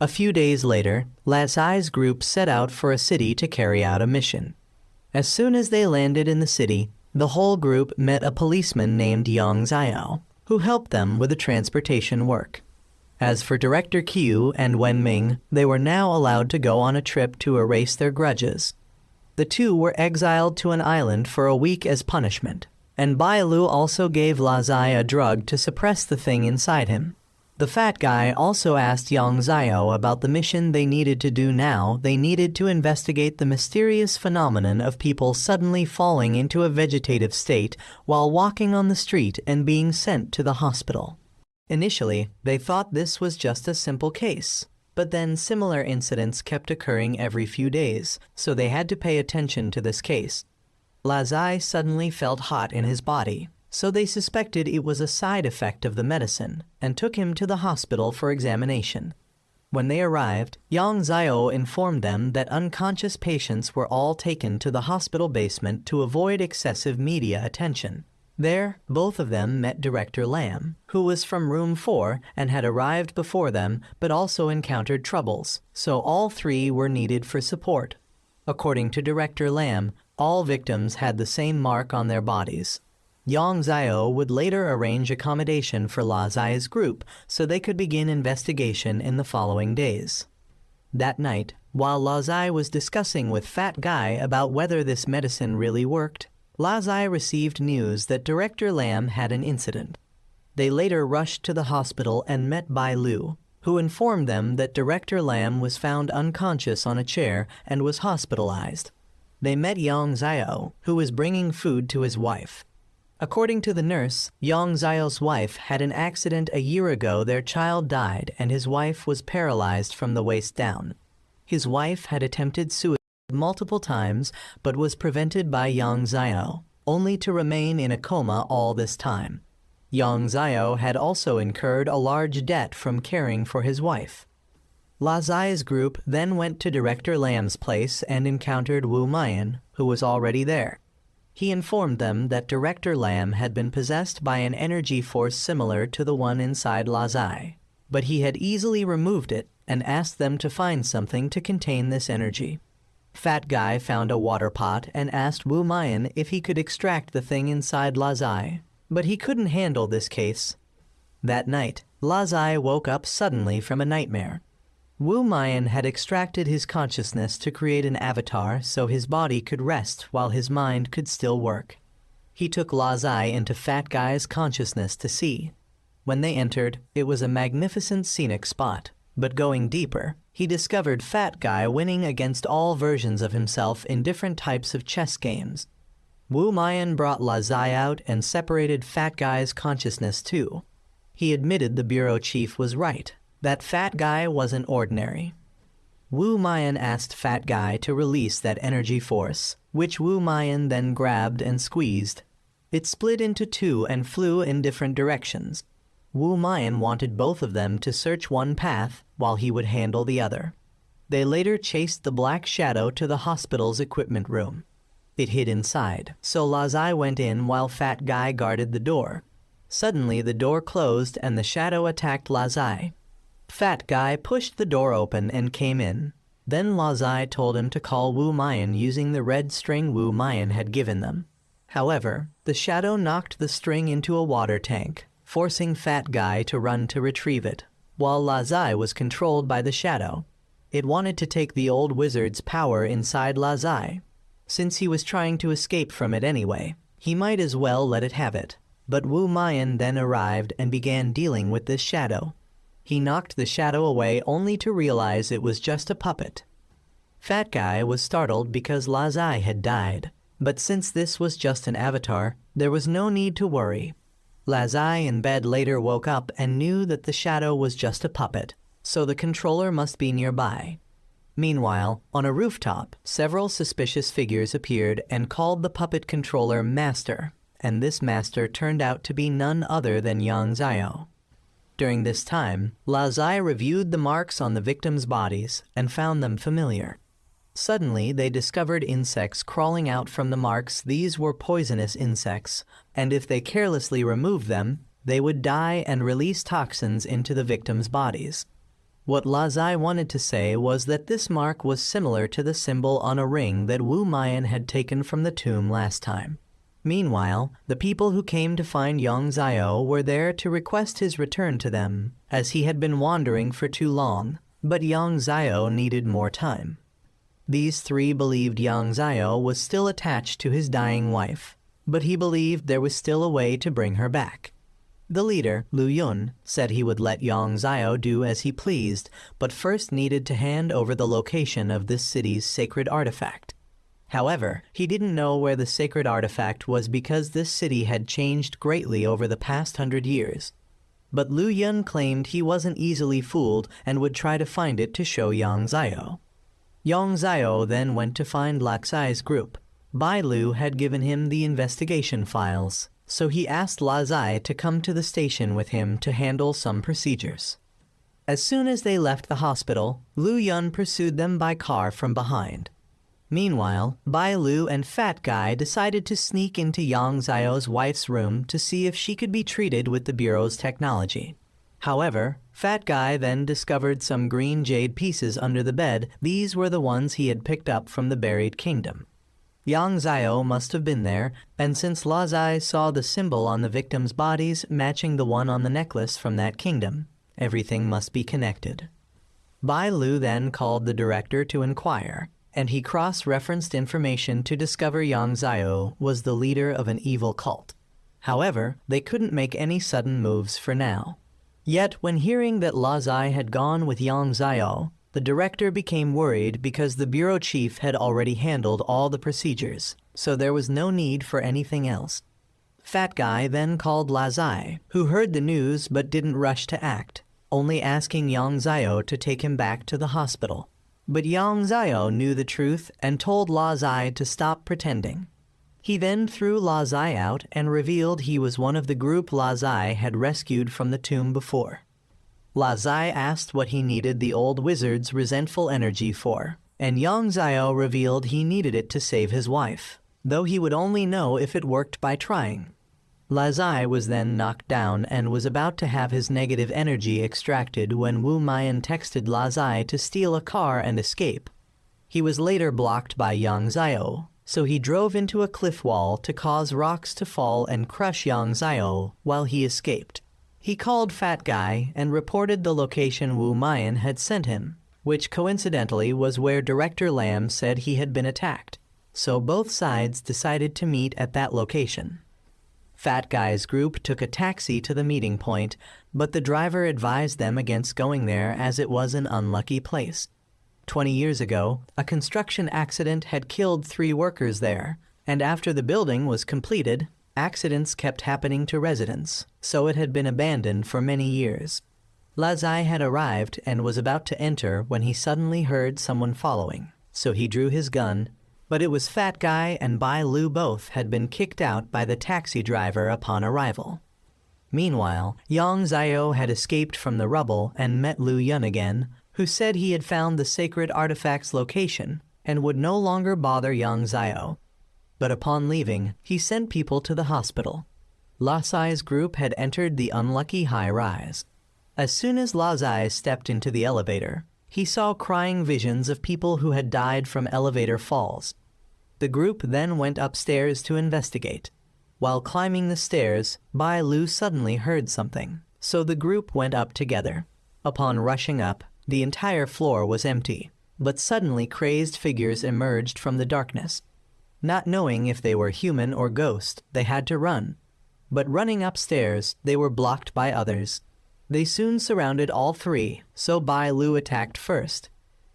Speaker 1: A few days later, Lazai's group set out for a city to carry out a mission. As soon as they landed in the city, the whole group met a policeman named Yang Xiao, who helped them with the transportation work. As for Director Qiu and Wenming, they were now allowed to go on a trip to erase their grudges. The two were exiled to an island for a week as punishment, and Bai Lu also gave Lazai a drug to suppress the thing inside him. The fat guy also asked Yang Xiao about the mission they needed to do now. They needed to investigate the mysterious phenomenon of people suddenly falling into a vegetative state while walking on the street and being sent to the hospital. Initially, they thought this was just a simple case, but then similar incidents kept occurring every few days, so they had to pay attention to this case. Lazai suddenly felt hot in his body, so they suspected it was a side effect of the medicine and took him to the hospital for examination. When they arrived, Yang Xiao informed them that unconscious patients were all taken to the hospital basement to avoid excessive media attention. There, both of them met Director Lam, who was from room 4 and had arrived before them but also encountered troubles, so all three were needed for support. According to Director Lam, all victims had the same mark on their bodies. Yang Xiao would later arrange accommodation for Lazai's group so they could begin investigation in the following days. That night, while Lazai was discussing with Fat Guy about whether this medicine really worked, Lazai received news that Director Lam had an incident. They later rushed to the hospital and met Bai Lu, who informed them that Director Lam was found unconscious on a chair and was hospitalized. They met Yang Xiao, who was bringing food to his wife. According to the nurse, Yang Xiao's wife had an accident a year ago. Their child died and his wife was paralyzed from the waist down. His wife had attempted suicide multiple times but was prevented by Yang Xiao, only to remain in a coma all this time. Yang Xiao had also incurred a large debt from caring for his wife. Lazai's group then went to Director Lam's place and encountered Wu Mayan, who was already there. He informed them that Director Lam had been possessed by an energy force similar to the one inside Lazai, but he had easily removed it and asked them to find something to contain this energy. Fat Guy found a water pot and asked Wu Mayan if he could extract the thing inside Lazai, but he couldn't handle this case. That night, Lazai woke up suddenly from a nightmare. Wu Mayan had extracted his consciousness to create an avatar so his body could rest while his mind could still work. He took Lazai into Fat Guy's consciousness to see. When they entered, it was a magnificent scenic spot, but going deeper, he discovered Fat Guy winning against all versions of himself in different types of chess games. Wu Mayan brought Lazai out and separated Fat Guy's consciousness too. He admitted the bureau chief was right, that Fat Guy wasn't ordinary. Wu Mayan asked Fat Guy to release that energy force, which Wu Mayan then grabbed and squeezed. It split into two and flew in different directions. Wu Mayan wanted both of them to search one path while he would handle the other. They later chased the black shadow to the hospital's equipment room. It hid inside, so Lazai went in while Fat Guy guarded the door. Suddenly the door closed and the shadow attacked Lazai. Fat Guy pushed the door open and came in. Then Lazai told him to call Wu Mayan using the red string Wu Mayan had given them. However, the shadow knocked the string into a water tank, forcing Fat Guy to run to retrieve it, while Lazai was controlled by the shadow. It wanted to take the old wizard's power inside Lazai. Since he was trying to escape from it anyway, he might as well let it have it. But Wu Mayan then arrived and began dealing with this shadow. He knocked the shadow away only to realize it was just a puppet. Fat Guy was startled because Lazai had died, but since this was just an avatar, there was no need to worry. Lazai in bed later woke up and knew that the shadow was just a puppet, so the controller must be nearby. Meanwhile, on a rooftop, several suspicious figures appeared and called the puppet controller Master, and this Master turned out to be none other than Yang Zio. During this time, Lazai reviewed the marks on the victims' bodies and found them familiar. Suddenly, they discovered insects crawling out from the marks. These were poisonous insects, and if they carelessly removed them, they would die and release toxins into the victims' bodies. What Lazai wanted to say was that this mark was similar to the symbol on a ring that Wu Mayan had taken from the tomb last time. Meanwhile, the people who came to find Yang Zio were there to request his return to them, as he had been wandering for too long, but Yang Zio needed more time. These three believed Yang Zio was still attached to his dying wife, but he believed there was still a way to bring her back. The leader, Lu Yun, said he would let Yang Zio do as he pleased, but first needed to hand over the location of this city's sacred artifact. However, he didn't know where the sacred artifact was because this city had changed greatly over the past 100 years. But Lu Yun claimed he wasn't easily fooled and would try to find it to show Yang Zio. Yang Zio then went to find Laxai's group. Bai Lu had given him the investigation files, so he asked Lazai to come to the station with him to handle some procedures. As soon as they left the hospital, Lu Yun pursued them by car from behind. Meanwhile, Bai Lu and Fat Guy decided to sneak into Yang Zio's wife's room to see if she could be treated with the Bureau's technology. However, Fat Guy then discovered some green jade pieces under the bed. These were the ones he had picked up from the buried kingdom. Yang Zio must have been there, and since Lazai saw the symbol on the victims' bodies matching the one on the necklace from that kingdom, everything must be connected. Bai Lu then called the director to inquire, and he cross-referenced information to discover Yang Zio was the leader of an evil cult. However, they couldn't make any sudden moves for now. Yet, when hearing that Lazai had gone with Yang Zio, the director became worried because the bureau chief had already handled all the procedures, so there was no need for anything else. Fat Guy then called Lazai, who heard the news but didn't rush to act, only asking Yang Zio to take him back to the hospital. But Yang Zio knew the truth and told Lazai to stop pretending. He then threw Lazai out and revealed he was one of the group Lazai had rescued from the tomb before. Lazai asked what he needed the old wizard's resentful energy for, and Yang Zio revealed he needed it to save his wife, though he would only know if it worked by trying. Lazai was then knocked down and was about to have his negative energy extracted when Wu Mayan texted Lazai to steal a car and escape. He was later blocked by Yang Zio, so he drove into a cliff wall to cause rocks to fall and crush Yang Zio while he escaped. He called Fat Guy and reported the location Wu Mayan had sent him, which coincidentally was where Director Lam said he had been attacked, so both sides decided to meet at that location. Fat Guy's group took a taxi to the meeting point, but the driver advised them against going there as it was an unlucky place. 20 years ago, a construction accident had killed 3 workers there, And after the building was completed, accidents kept happening to residents, so it had been abandoned for many years. Lazai had arrived and was about to enter when he suddenly heard someone following, so he drew his gun, but it was Fat Guy and Bai Lu both had been kicked out by the taxi driver upon arrival. Meanwhile, Yang Zio had escaped from the rubble and met Lu Yun again, who said he had found the sacred artifact's location and would no longer bother Yang Zio. But upon leaving, he sent people to the hospital. Lazai's group had entered the unlucky high-rise. As soon as Lazai stepped into the elevator, he saw crying visions of people who had died from elevator falls. The group then went upstairs to investigate. While climbing the stairs, Bai Lu suddenly heard something, so the group went up together. Upon rushing up, the entire floor was empty, but suddenly crazed figures emerged from the darkness. Not knowing if they were human or ghost, they had to run. But running upstairs, they were blocked by others. They soon surrounded all three, so Bai Lu attacked first.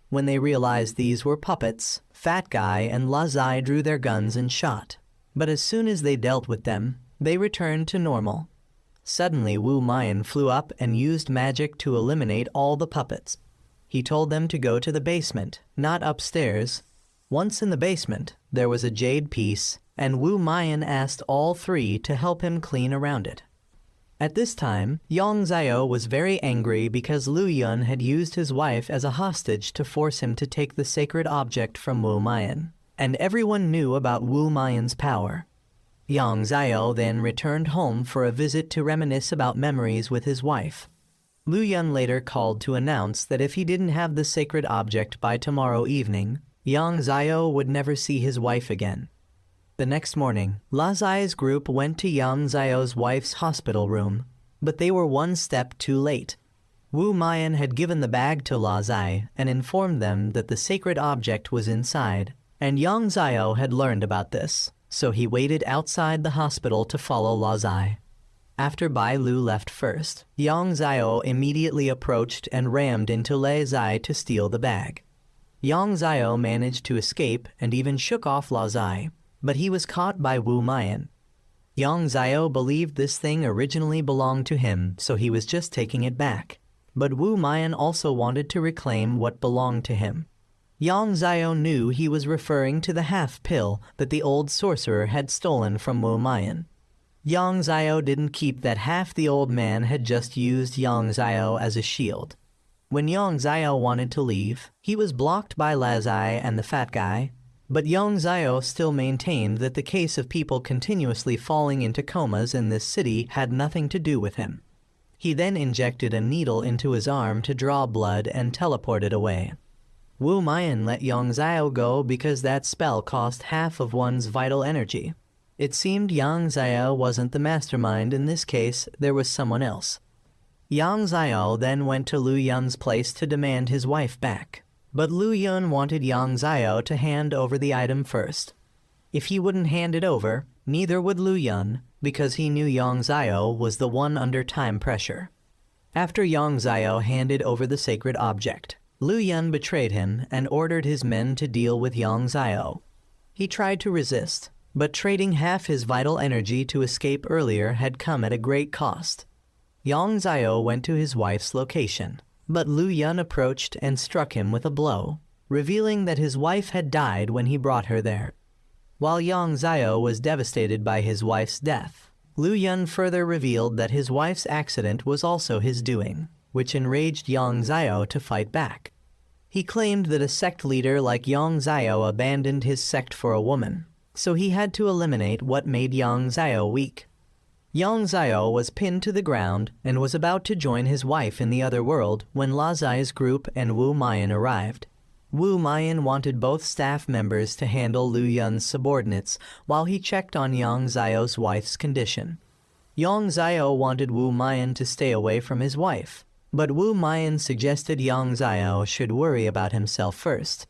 Speaker 1: When they realized these were puppets, Fat Guy and Lazai drew their guns and shot. But as soon as they dealt with them, they returned to normal. Suddenly Wu Mayan flew up and used magic to eliminate all the puppets. He told them to go to the basement, not upstairs. Once in the basement, there was a jade piece, and Wu Mayan asked all three to help him clean around it. At this time, Yang Zio was very angry because Lu Yun had used his wife as a hostage to force him to take the sacred object from Wu Mayan, and everyone knew about Wu Mayan's power. Yang Zio then returned home for a visit to reminisce about memories with his wife. Lu Yun later called to announce that if he didn't have the sacred object by tomorrow evening, Yang Zio would never see his wife again. The next morning, Lazai's group went to Yang Zio's wife's hospital room, but they were one step too late. Wu Mayan had given the bag to Lazai and informed them that the sacred object was inside, and Yang Zio had learned about this, so he waited outside the hospital to follow Lazai. After Bai Lu left first, Yang Zio immediately approached and rammed into Lazai to steal the bag. Yang Zio managed to escape and even shook off Lazai, but he was caught by Wu Mayan. Yang Zio believed this thing originally belonged to him, so he was just taking it back. But Wu Mayan also wanted to reclaim what belonged to him. Yang Zio knew he was referring to the half-pill that the old sorcerer had stolen from Wu Mayan. Yang Zio didn't keep that half the old man had just used Yang Zio as a shield. When Yang Zio wanted to leave, he was blocked by Lazai and the Fat Guy, but Yang Zio still maintained that the case of people continuously falling into comas in this city had nothing to do with him. He then injected a needle into his arm to draw blood and teleported away. Wu Mayan let Yang Zio go because that spell cost half of one's vital energy. It seemed Yang Zio wasn't the mastermind in this case, there was someone else. Yang Zio then went to Lu Yun's place to demand his wife back. But Lu Yun wanted Yang Zio to hand over the item first. If he wouldn't hand it over, neither would Lu Yun, because he knew Yang Zio was the one under time pressure. After Yang Zio handed over the sacred object, Lu Yun betrayed him and ordered his men to deal with Yang Zio. He tried to resist, but trading half his vital energy to escape earlier had come at a great cost. Yang Zio went to his wife's location, but Lu Yun approached and struck him with a blow, revealing that his wife had died when he brought her there. While Yang Zio was devastated by his wife's death, Lu Yun further revealed that his wife's accident was also his doing, which enraged Yang Zio to fight back. He claimed that a sect leader like Yang Zio abandoned his sect for a woman, so he had to eliminate what made Yang Zio weak. Yang Zio was pinned to the ground and was about to join his wife in the other world when Lazai's group and Wu Mayan arrived. Wu Mayan wanted both staff members to handle Lu Yun's subordinates while he checked on Yang Zio's wife's condition. Yang Zio wanted Wu Mayan to stay away from his wife, but Wu Mayan suggested Yang Zio should worry about himself first.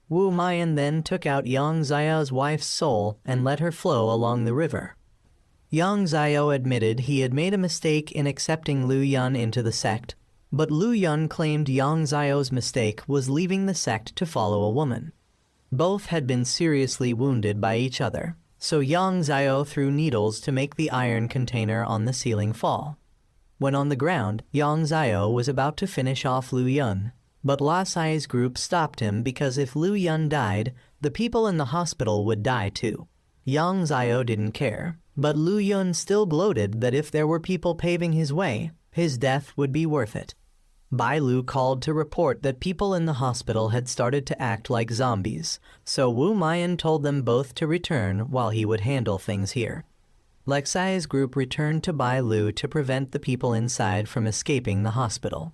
Speaker 1: Wu Mayan then took out Yang Zio's wife's soul and let her flow along the river. Yang Zio admitted he had made a mistake in accepting Lu Yun into the sect, but Lu Yun claimed Yang Zio's mistake was leaving the sect to follow a woman. Both had been seriously wounded by each other, so Yang Zio threw needles to make the iron container on the ceiling fall. When on the ground, Yang Zio was about to finish off Lu Yun, but La Sai's group stopped him because if Lu Yun died, the people in the hospital would die too. Yang Zio didn't care, but Lu Yun still gloated that if there were people paving his way, his death would be worth it. Bai Lu called to report that people in the hospital had started to act like zombies, so Wu Mayan told them both to return while he would handle things here. Lexai's group returned to Bai Lu to prevent the people inside from escaping the hospital.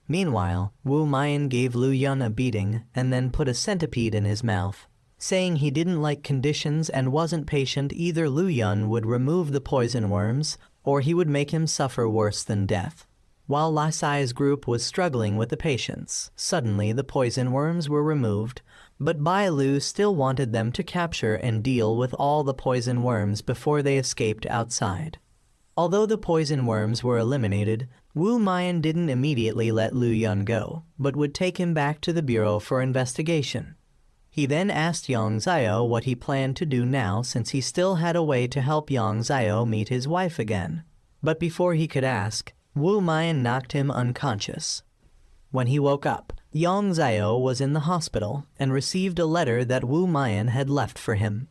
Speaker 1: Meanwhile, Wu Mayan gave Lu Yun a beating and then put a centipede in his mouth. Saying he didn't like conditions and wasn't patient, either Lu Yun would remove the poison worms or he would make him suffer worse than death. While La Sai's group was struggling with the patients, suddenly the poison worms were removed, but Bai Lu still wanted them to capture and deal with all the poison worms before they escaped outside. Although the poison worms were eliminated, Wu Mayan didn't immediately let Lu Yun go, but would take him back to the bureau for investigation. He then asked Yang Zio what he planned to do now since he still had a way to help Yang Zio meet his wife again. But before he could ask, Wu Mayan knocked him unconscious. When he woke up, Yang Zio was in the hospital and received a letter that Wu Mayan had left for him.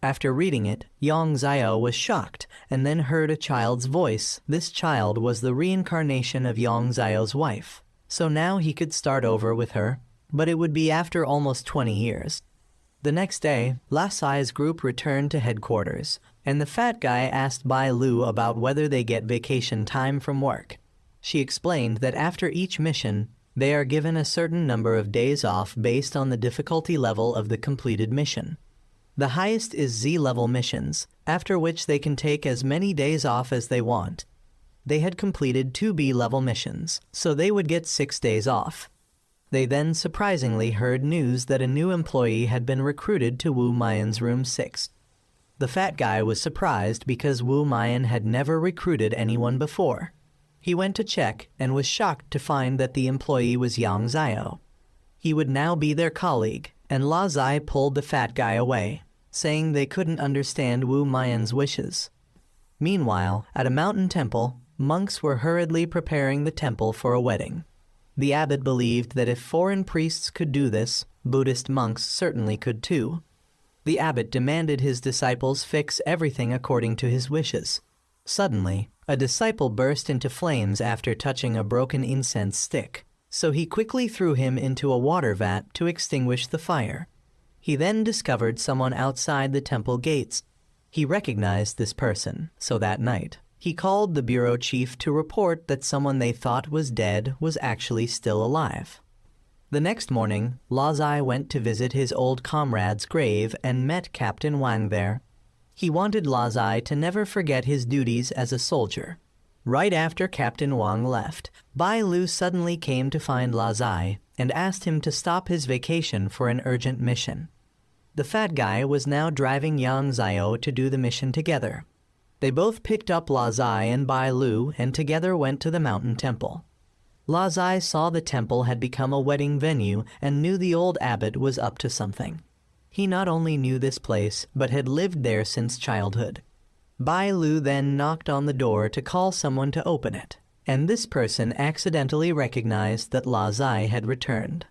Speaker 1: After reading it, Yang Zio was shocked and then heard a child's voice. This child was the reincarnation of Yang Zio's wife, so now he could start over with her, but it would be after almost 20 years. The next day, La Sai's group returned to headquarters, and the fat guy asked Bai Lu about whether they get vacation time from work. She explained that after each mission, they are given a certain number of days off based on the difficulty level of the completed mission. The highest is Z-level missions, after which they can take as many days off as they want. They had completed 2 B-level missions, so they would get 6 days off. They then surprisingly heard news that a new employee had been recruited to Wu Mayan's room 6. The fat guy was surprised because Wu Mayan had never recruited anyone before. He went to check and was shocked to find that the employee was Yang Zio. He would now be their colleague, and La Zai pulled the fat guy away, saying they couldn't understand Wu Mayan's wishes. Meanwhile, at a mountain temple, monks were hurriedly preparing the temple for a wedding. The abbot believed that if foreign priests could do this, Buddhist monks certainly could too. The abbot demanded his disciples fix everything according to his wishes. Suddenly, a disciple burst into flames after touching a broken incense stick, so he quickly threw him into a water vat to extinguish the fire. He then discovered someone outside the temple gates. He recognized this person, so that night, he called the bureau chief to report that someone they thought was dead was actually still alive. The next morning, La Zai went to visit his old comrade's grave and met Captain Wang there. He wanted La Zai to never forget his duties as a soldier. Right after Captain Wang left, Bai Lu suddenly came to find La Zai and asked him to stop his vacation for an urgent mission. The fat guy was now driving Yang Zio to do the mission together. They both picked up La Zai and Bai Lu and together went to the mountain temple. La Zai saw the temple had become a wedding venue and knew the old abbot was up to something. He not only knew this place, but had lived there since childhood. Bai Lu then knocked on the door to call someone to open it, and this person accidentally recognized that La Zai had returned.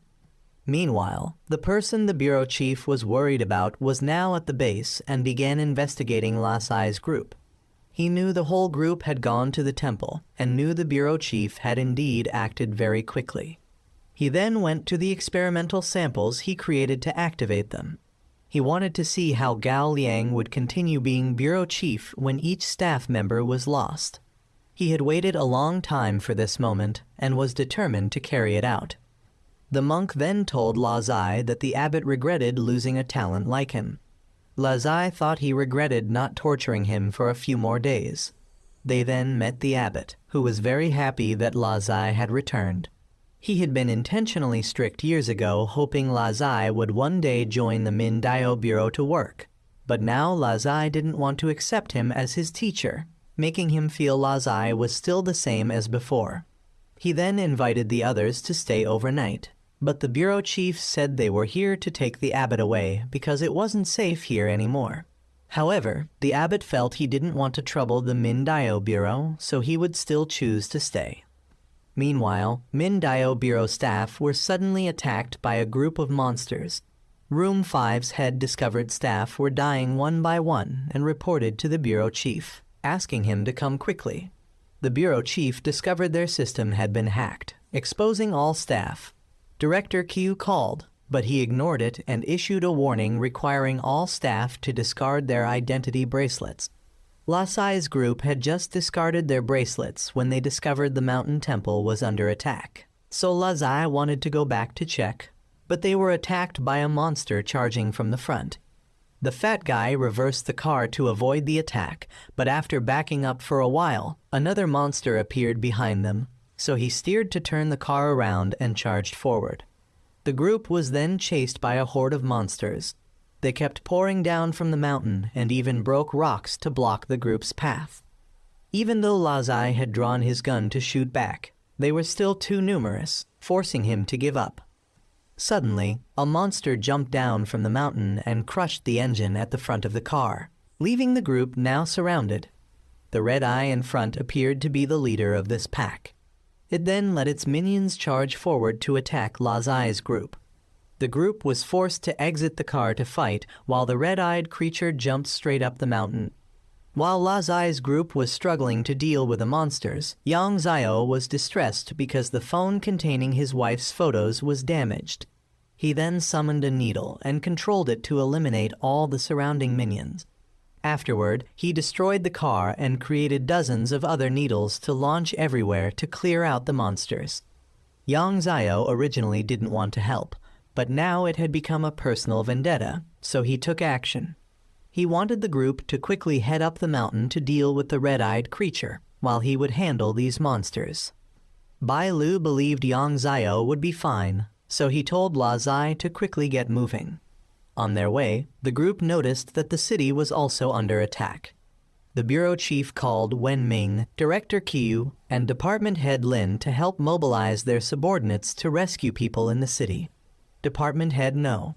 Speaker 1: Meanwhile, the person the bureau chief was worried about was now at the base and began investigating La Zai's group. He knew the whole group had gone to the temple and knew the bureau chief had indeed acted very quickly. He then went to the experimental samples he created to activate them. He wanted to see how Gao Liang would continue being bureau chief when each staff member was lost. He had waited a long time for this moment and was determined to carry it out. The monk then told La Zai that the abbot regretted losing a talent like him. La Zai thought he regretted not torturing him for a few more days. They then met the abbot, who was very happy that La Zai had returned. He had been intentionally strict years ago, hoping La Zai would one day join the Min Dao Bureau to work. But now La Zai didn't want to accept him as his teacher, making him feel La Zai was still the same as before. He then invited the others to stay overnight. But the bureau chief said they were here to take the abbot away because it wasn't safe here anymore. However, the abbot felt he didn't want to trouble the Mindayo Bureau, so he would still choose to stay. Meanwhile, Mindayo Bureau staff were suddenly attacked by a group of monsters. Room 5's head discovered staff were dying one by one and reported to the bureau chief, asking him to come quickly. The bureau chief discovered their system had been hacked, exposing all staff. Director Q called, but he ignored it and issued a warning requiring all staff to discard their identity bracelets. Lasai's group had just discarded their bracelets when they discovered the mountain temple was under attack. So Lasai wanted to go back to check, but they were attacked by a monster charging from the front. The fat guy reversed the car to avoid the attack, but after backing up for a while, another monster appeared behind them, so he steered to turn the car around and charged forward. The group was then chased by a horde of monsters. They kept pouring down from the mountain and even broke rocks to block the group's path. Even though Lazai had drawn his gun to shoot back, they were still too numerous, forcing him to give up. Suddenly, a monster jumped down from the mountain and crushed the engine at the front of the car, leaving the group now surrounded. The red eye in front appeared to be the leader of this pack. It then let its minions charge forward to attack Lazai's group. The group was forced to exit the car to fight while the red-eyed creature jumped straight up the mountain. While Lazai's group was struggling to deal with the monsters, Yang Zio was distressed because the phone containing his wife's photos was damaged. He then summoned a needle and controlled it to eliminate all the surrounding minions. Afterward, he destroyed the car and created dozens of other needles to launch everywhere to clear out the monsters. Yang Zio originally didn't want to help, but now it had become a personal vendetta, so he took action. He wanted the group to quickly head up the mountain to deal with the red-eyed creature, while he would handle these monsters. Bai Lu believed Yang Zio would be fine, so he told La Zai to quickly get moving. On their way, the group noticed that the city was also under attack. The bureau chief called Wen Ming, Director Qiu, and Department Head Lin to help mobilize their subordinates to rescue people in the city. Department Head No.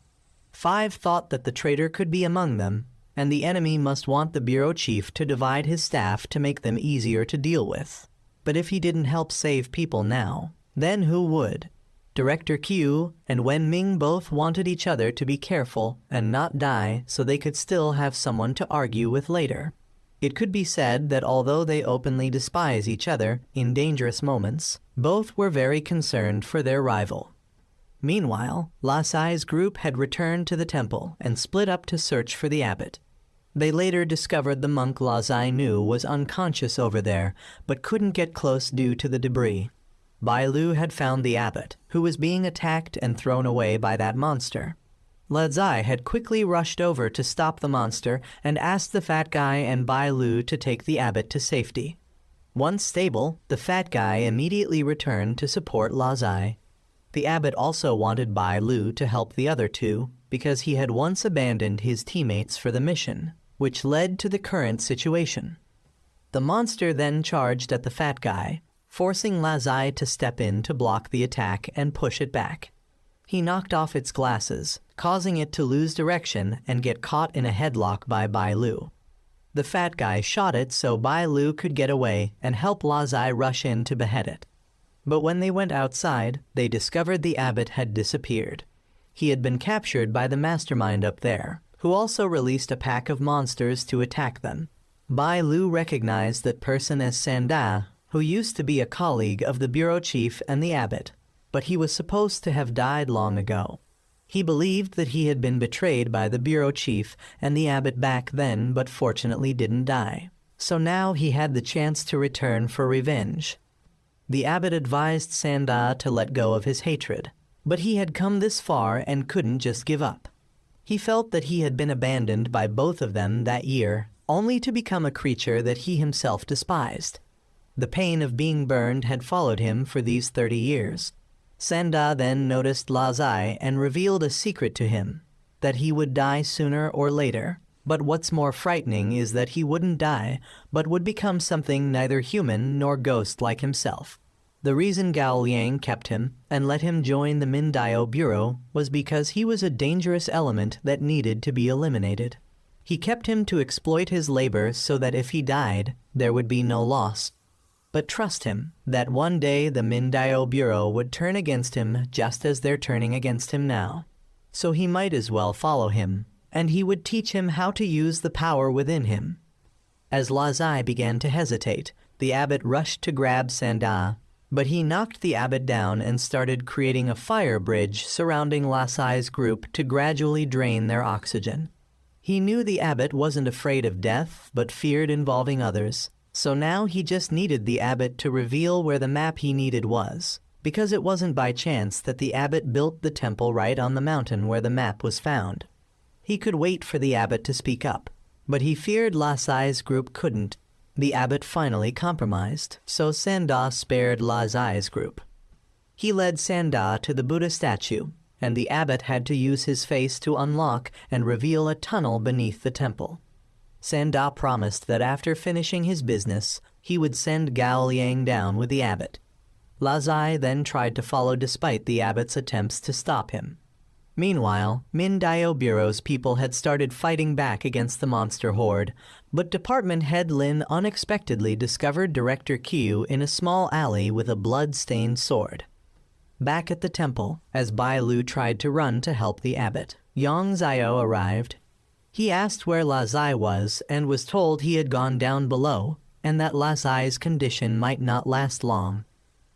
Speaker 1: 5 thought that the traitor could be among them, and the enemy must want the bureau chief to divide his staff to make them easier to deal with. But if he didn't help save people now, then who would? Director Qiu and Wen Ming both wanted each other to be careful and not die so they could still have someone to argue with later. It could be said that although they openly despise each other in dangerous moments, both were very concerned for their rival. Meanwhile, Lasai's group had returned to the temple and split up to search for the abbot. They later discovered the monk Lasai knew was unconscious over there, but couldn't get close due to the debris. Bai Lu had found the abbot, who was being attacked and thrown away by that monster. Lasai had quickly rushed over to stop the monster and asked the fat guy and Bai Lu to take the abbot to safety. Once stable, the fat guy immediately returned to support Lasai. The abbot also wanted Bai Lu to help the other two because he had once abandoned his teammates for the mission, which led to the current situation. The monster then charged at the fat guy, forcing Lasai to step in to block the attack and push it back. He knocked off its glasses, causing it to lose direction and get caught in a headlock by Bai Lu. The fat guy shot it so Bai Lu could get away and help Lasai rush in to behead it. But when they went outside, they discovered the abbot had disappeared. He had been captured by the mastermind up there, who also released a pack of monsters to attack them. Bai Lu recognized that person as Sanda, who used to be a colleague of the bureau chief and the abbot, but he was supposed to have died long ago. He believed that he had been betrayed by the bureau chief and the abbot back then, but fortunately didn't die. So now he had the chance to return for revenge. The abbot advised Sanda to let go of his hatred, but he had come this far and couldn't just give up. He felt that he had been abandoned by both of them that year, only to become a creature that he himself despised. The pain of being burned had followed him for these 30 years. Sanda then noticed Lasai and revealed a secret to him, that he would die sooner or later. But what's more frightening is that he wouldn't die, but would become something neither human nor ghost like himself. The reason Gao Liang kept him and let him join the Mindayo Bureau was because he was a dangerous element that needed to be eliminated. He kept him to exploit his labor so that if he died, there would be no loss. But trust him, that one day the Mindayo Bureau would turn against him just as they're turning against him now. So he might as well follow him, and he would teach him how to use the power within him. As Lazai began to hesitate, the abbot rushed to grab Sanda, but he knocked the abbot down and started creating a fire bridge surrounding Lazai's group to gradually drain their oxygen. He knew the abbot wasn't afraid of death, but feared involving others, so now he just needed the abbot to reveal where the map he needed was, because it wasn't by chance that the abbot built the temple right on the mountain where the map was found. He could wait for the abbot to speak up, but he feared Lazai's group couldn't. The abbot finally compromised, so Sanda spared Lazai's group. He led Sanda to the Buddha statue, and the abbot had to use his face to unlock and reveal a tunnel beneath the temple. Sanda promised that after finishing his business, he would send Gao Liang down with the abbot. Lazai then tried to follow despite the abbot's attempts to stop him. Meanwhile, Mindayo Bureau's people had started fighting back against the monster horde, but Department Head Lin unexpectedly discovered Director Q in a small alley with a blood-stained sword. Back at the temple, as Bai Lu tried to run to help the abbot, Yang Zio arrived. He asked where Lazai was and was told he had gone down below and that Lazai's condition might not last long.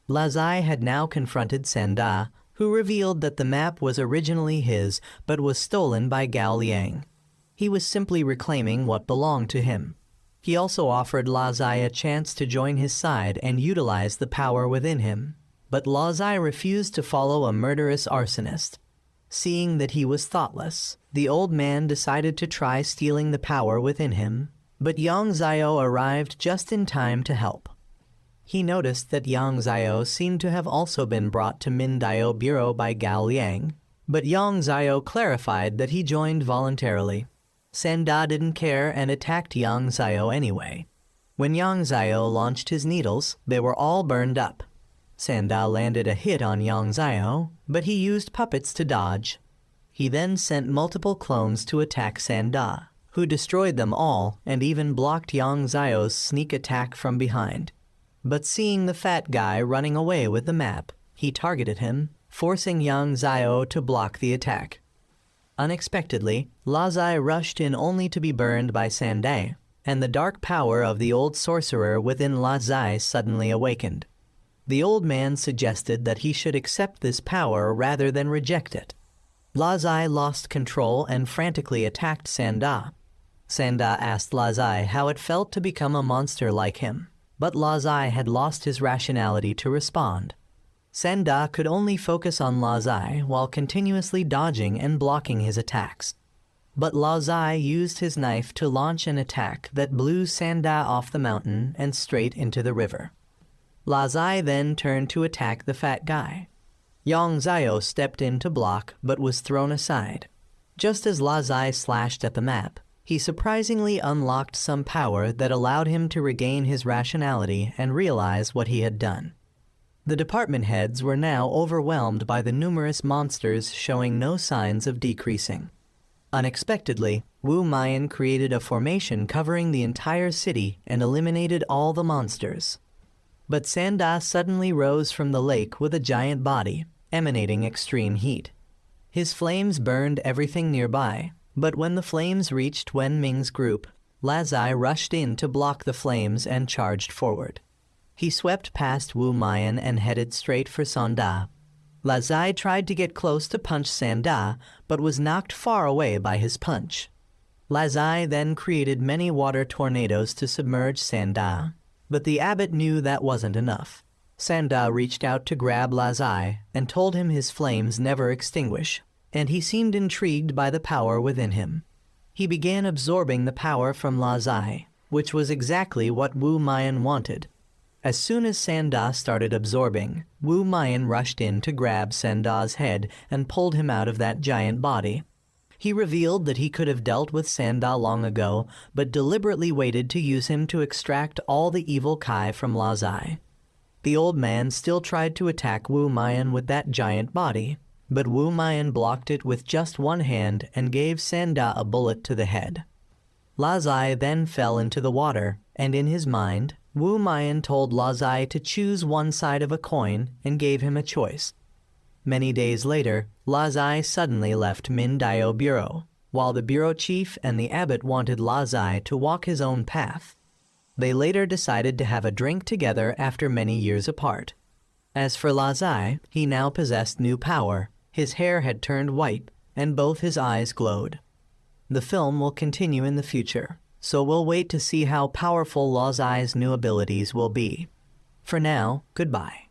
Speaker 1: Lazai had now confronted Sanda, who revealed that the map was originally his but was stolen by Gao Liang. He was simply reclaiming what belonged to him. He also offered Lazai a chance to join his side and utilize the power within him, but Lazai refused to follow a murderous arsonist. Seeing that he was thoughtless, the old man decided to try stealing the power within him, but Yang Zio arrived just in time to help. He noticed that Yang Zio seemed to have also been brought to Mindayo Bureau by Gao Liang, but Yang Zio clarified that he joined voluntarily. Sanda didn't care and attacked Yang Zio anyway. When Yang Zio launched his needles, they were all burned up. Sanda landed a hit on Yang Zio, but he used puppets to dodge. He then sent multiple clones to attack Sanda, who destroyed them all and even blocked Yang Zio's sneak attack from behind. But seeing the fat guy running away with the map, he targeted him, forcing Yang Zio to block the attack. Unexpectedly, Lazai rushed in only to be burned by Sanda, and the dark power of the old sorcerer within Lazai suddenly awakened. The old man suggested that he should accept this power rather than reject it. Lazai lost control and frantically attacked Sanda. Sanda asked Lazai how it felt to become a monster like him, but Lazai had lost his rationality to respond. Sanda could only focus on Lazai while continuously dodging and blocking his attacks. But Lazai used his knife to launch an attack that blew Sanda off the mountain and straight into the river. Lazai then turned to attack the fat guy. Yang Zio stepped in to block but was thrown aside. Just as Lazai slashed at the map, he surprisingly unlocked some power that allowed him to regain his rationality and realize what he had done. The department heads were now overwhelmed by the numerous monsters showing no signs of decreasing. Unexpectedly, Wu Mayan created a formation covering the entire city and eliminated all the monsters. But Sanda suddenly rose from the lake with a giant body, emanating extreme heat. His flames burned everything nearby, but when the flames reached Wen Ming's group, Lazai rushed in to block the flames and charged forward. He swept past Wu Mayan and headed straight for Sanda. Lazai tried to get close to punch Sanda, but was knocked far away by his punch. Lazai then created many water tornadoes to submerge Sanda, but the abbot knew that wasn't enough. Sanda reached out to grab Lazai and told him his flames never extinguish, and he seemed intrigued by the power within him. He began absorbing the power from Lazai, which was exactly what Wu Mayan wanted. As soon as Sanda started absorbing, Wu Mayan rushed in to grab Sanda's head and pulled him out of that giant body. He revealed that he could have dealt with Sanda long ago, but deliberately waited to use him to extract all the evil Kai from Lazai. The old man still tried to attack Wu Mayan with that giant body, but Wu Mayan blocked it with just one hand and gave Sanda a bullet to the head. La Zai then fell into the water, and in his mind, Wu Mayan told La Zai to choose one side of a coin and gave him a choice. Many days later, La Zai suddenly left Min Dao Bureau, while the bureau chief and the abbot wanted La Zai to walk his own path. They later decided to have a drink together after many years apart. As for La Zai, he now possessed new power. His hair had turned white, and both his eyes glowed. The film will continue in the future, so we'll wait to see how powerful La Zai's new abilities will be. For now, goodbye.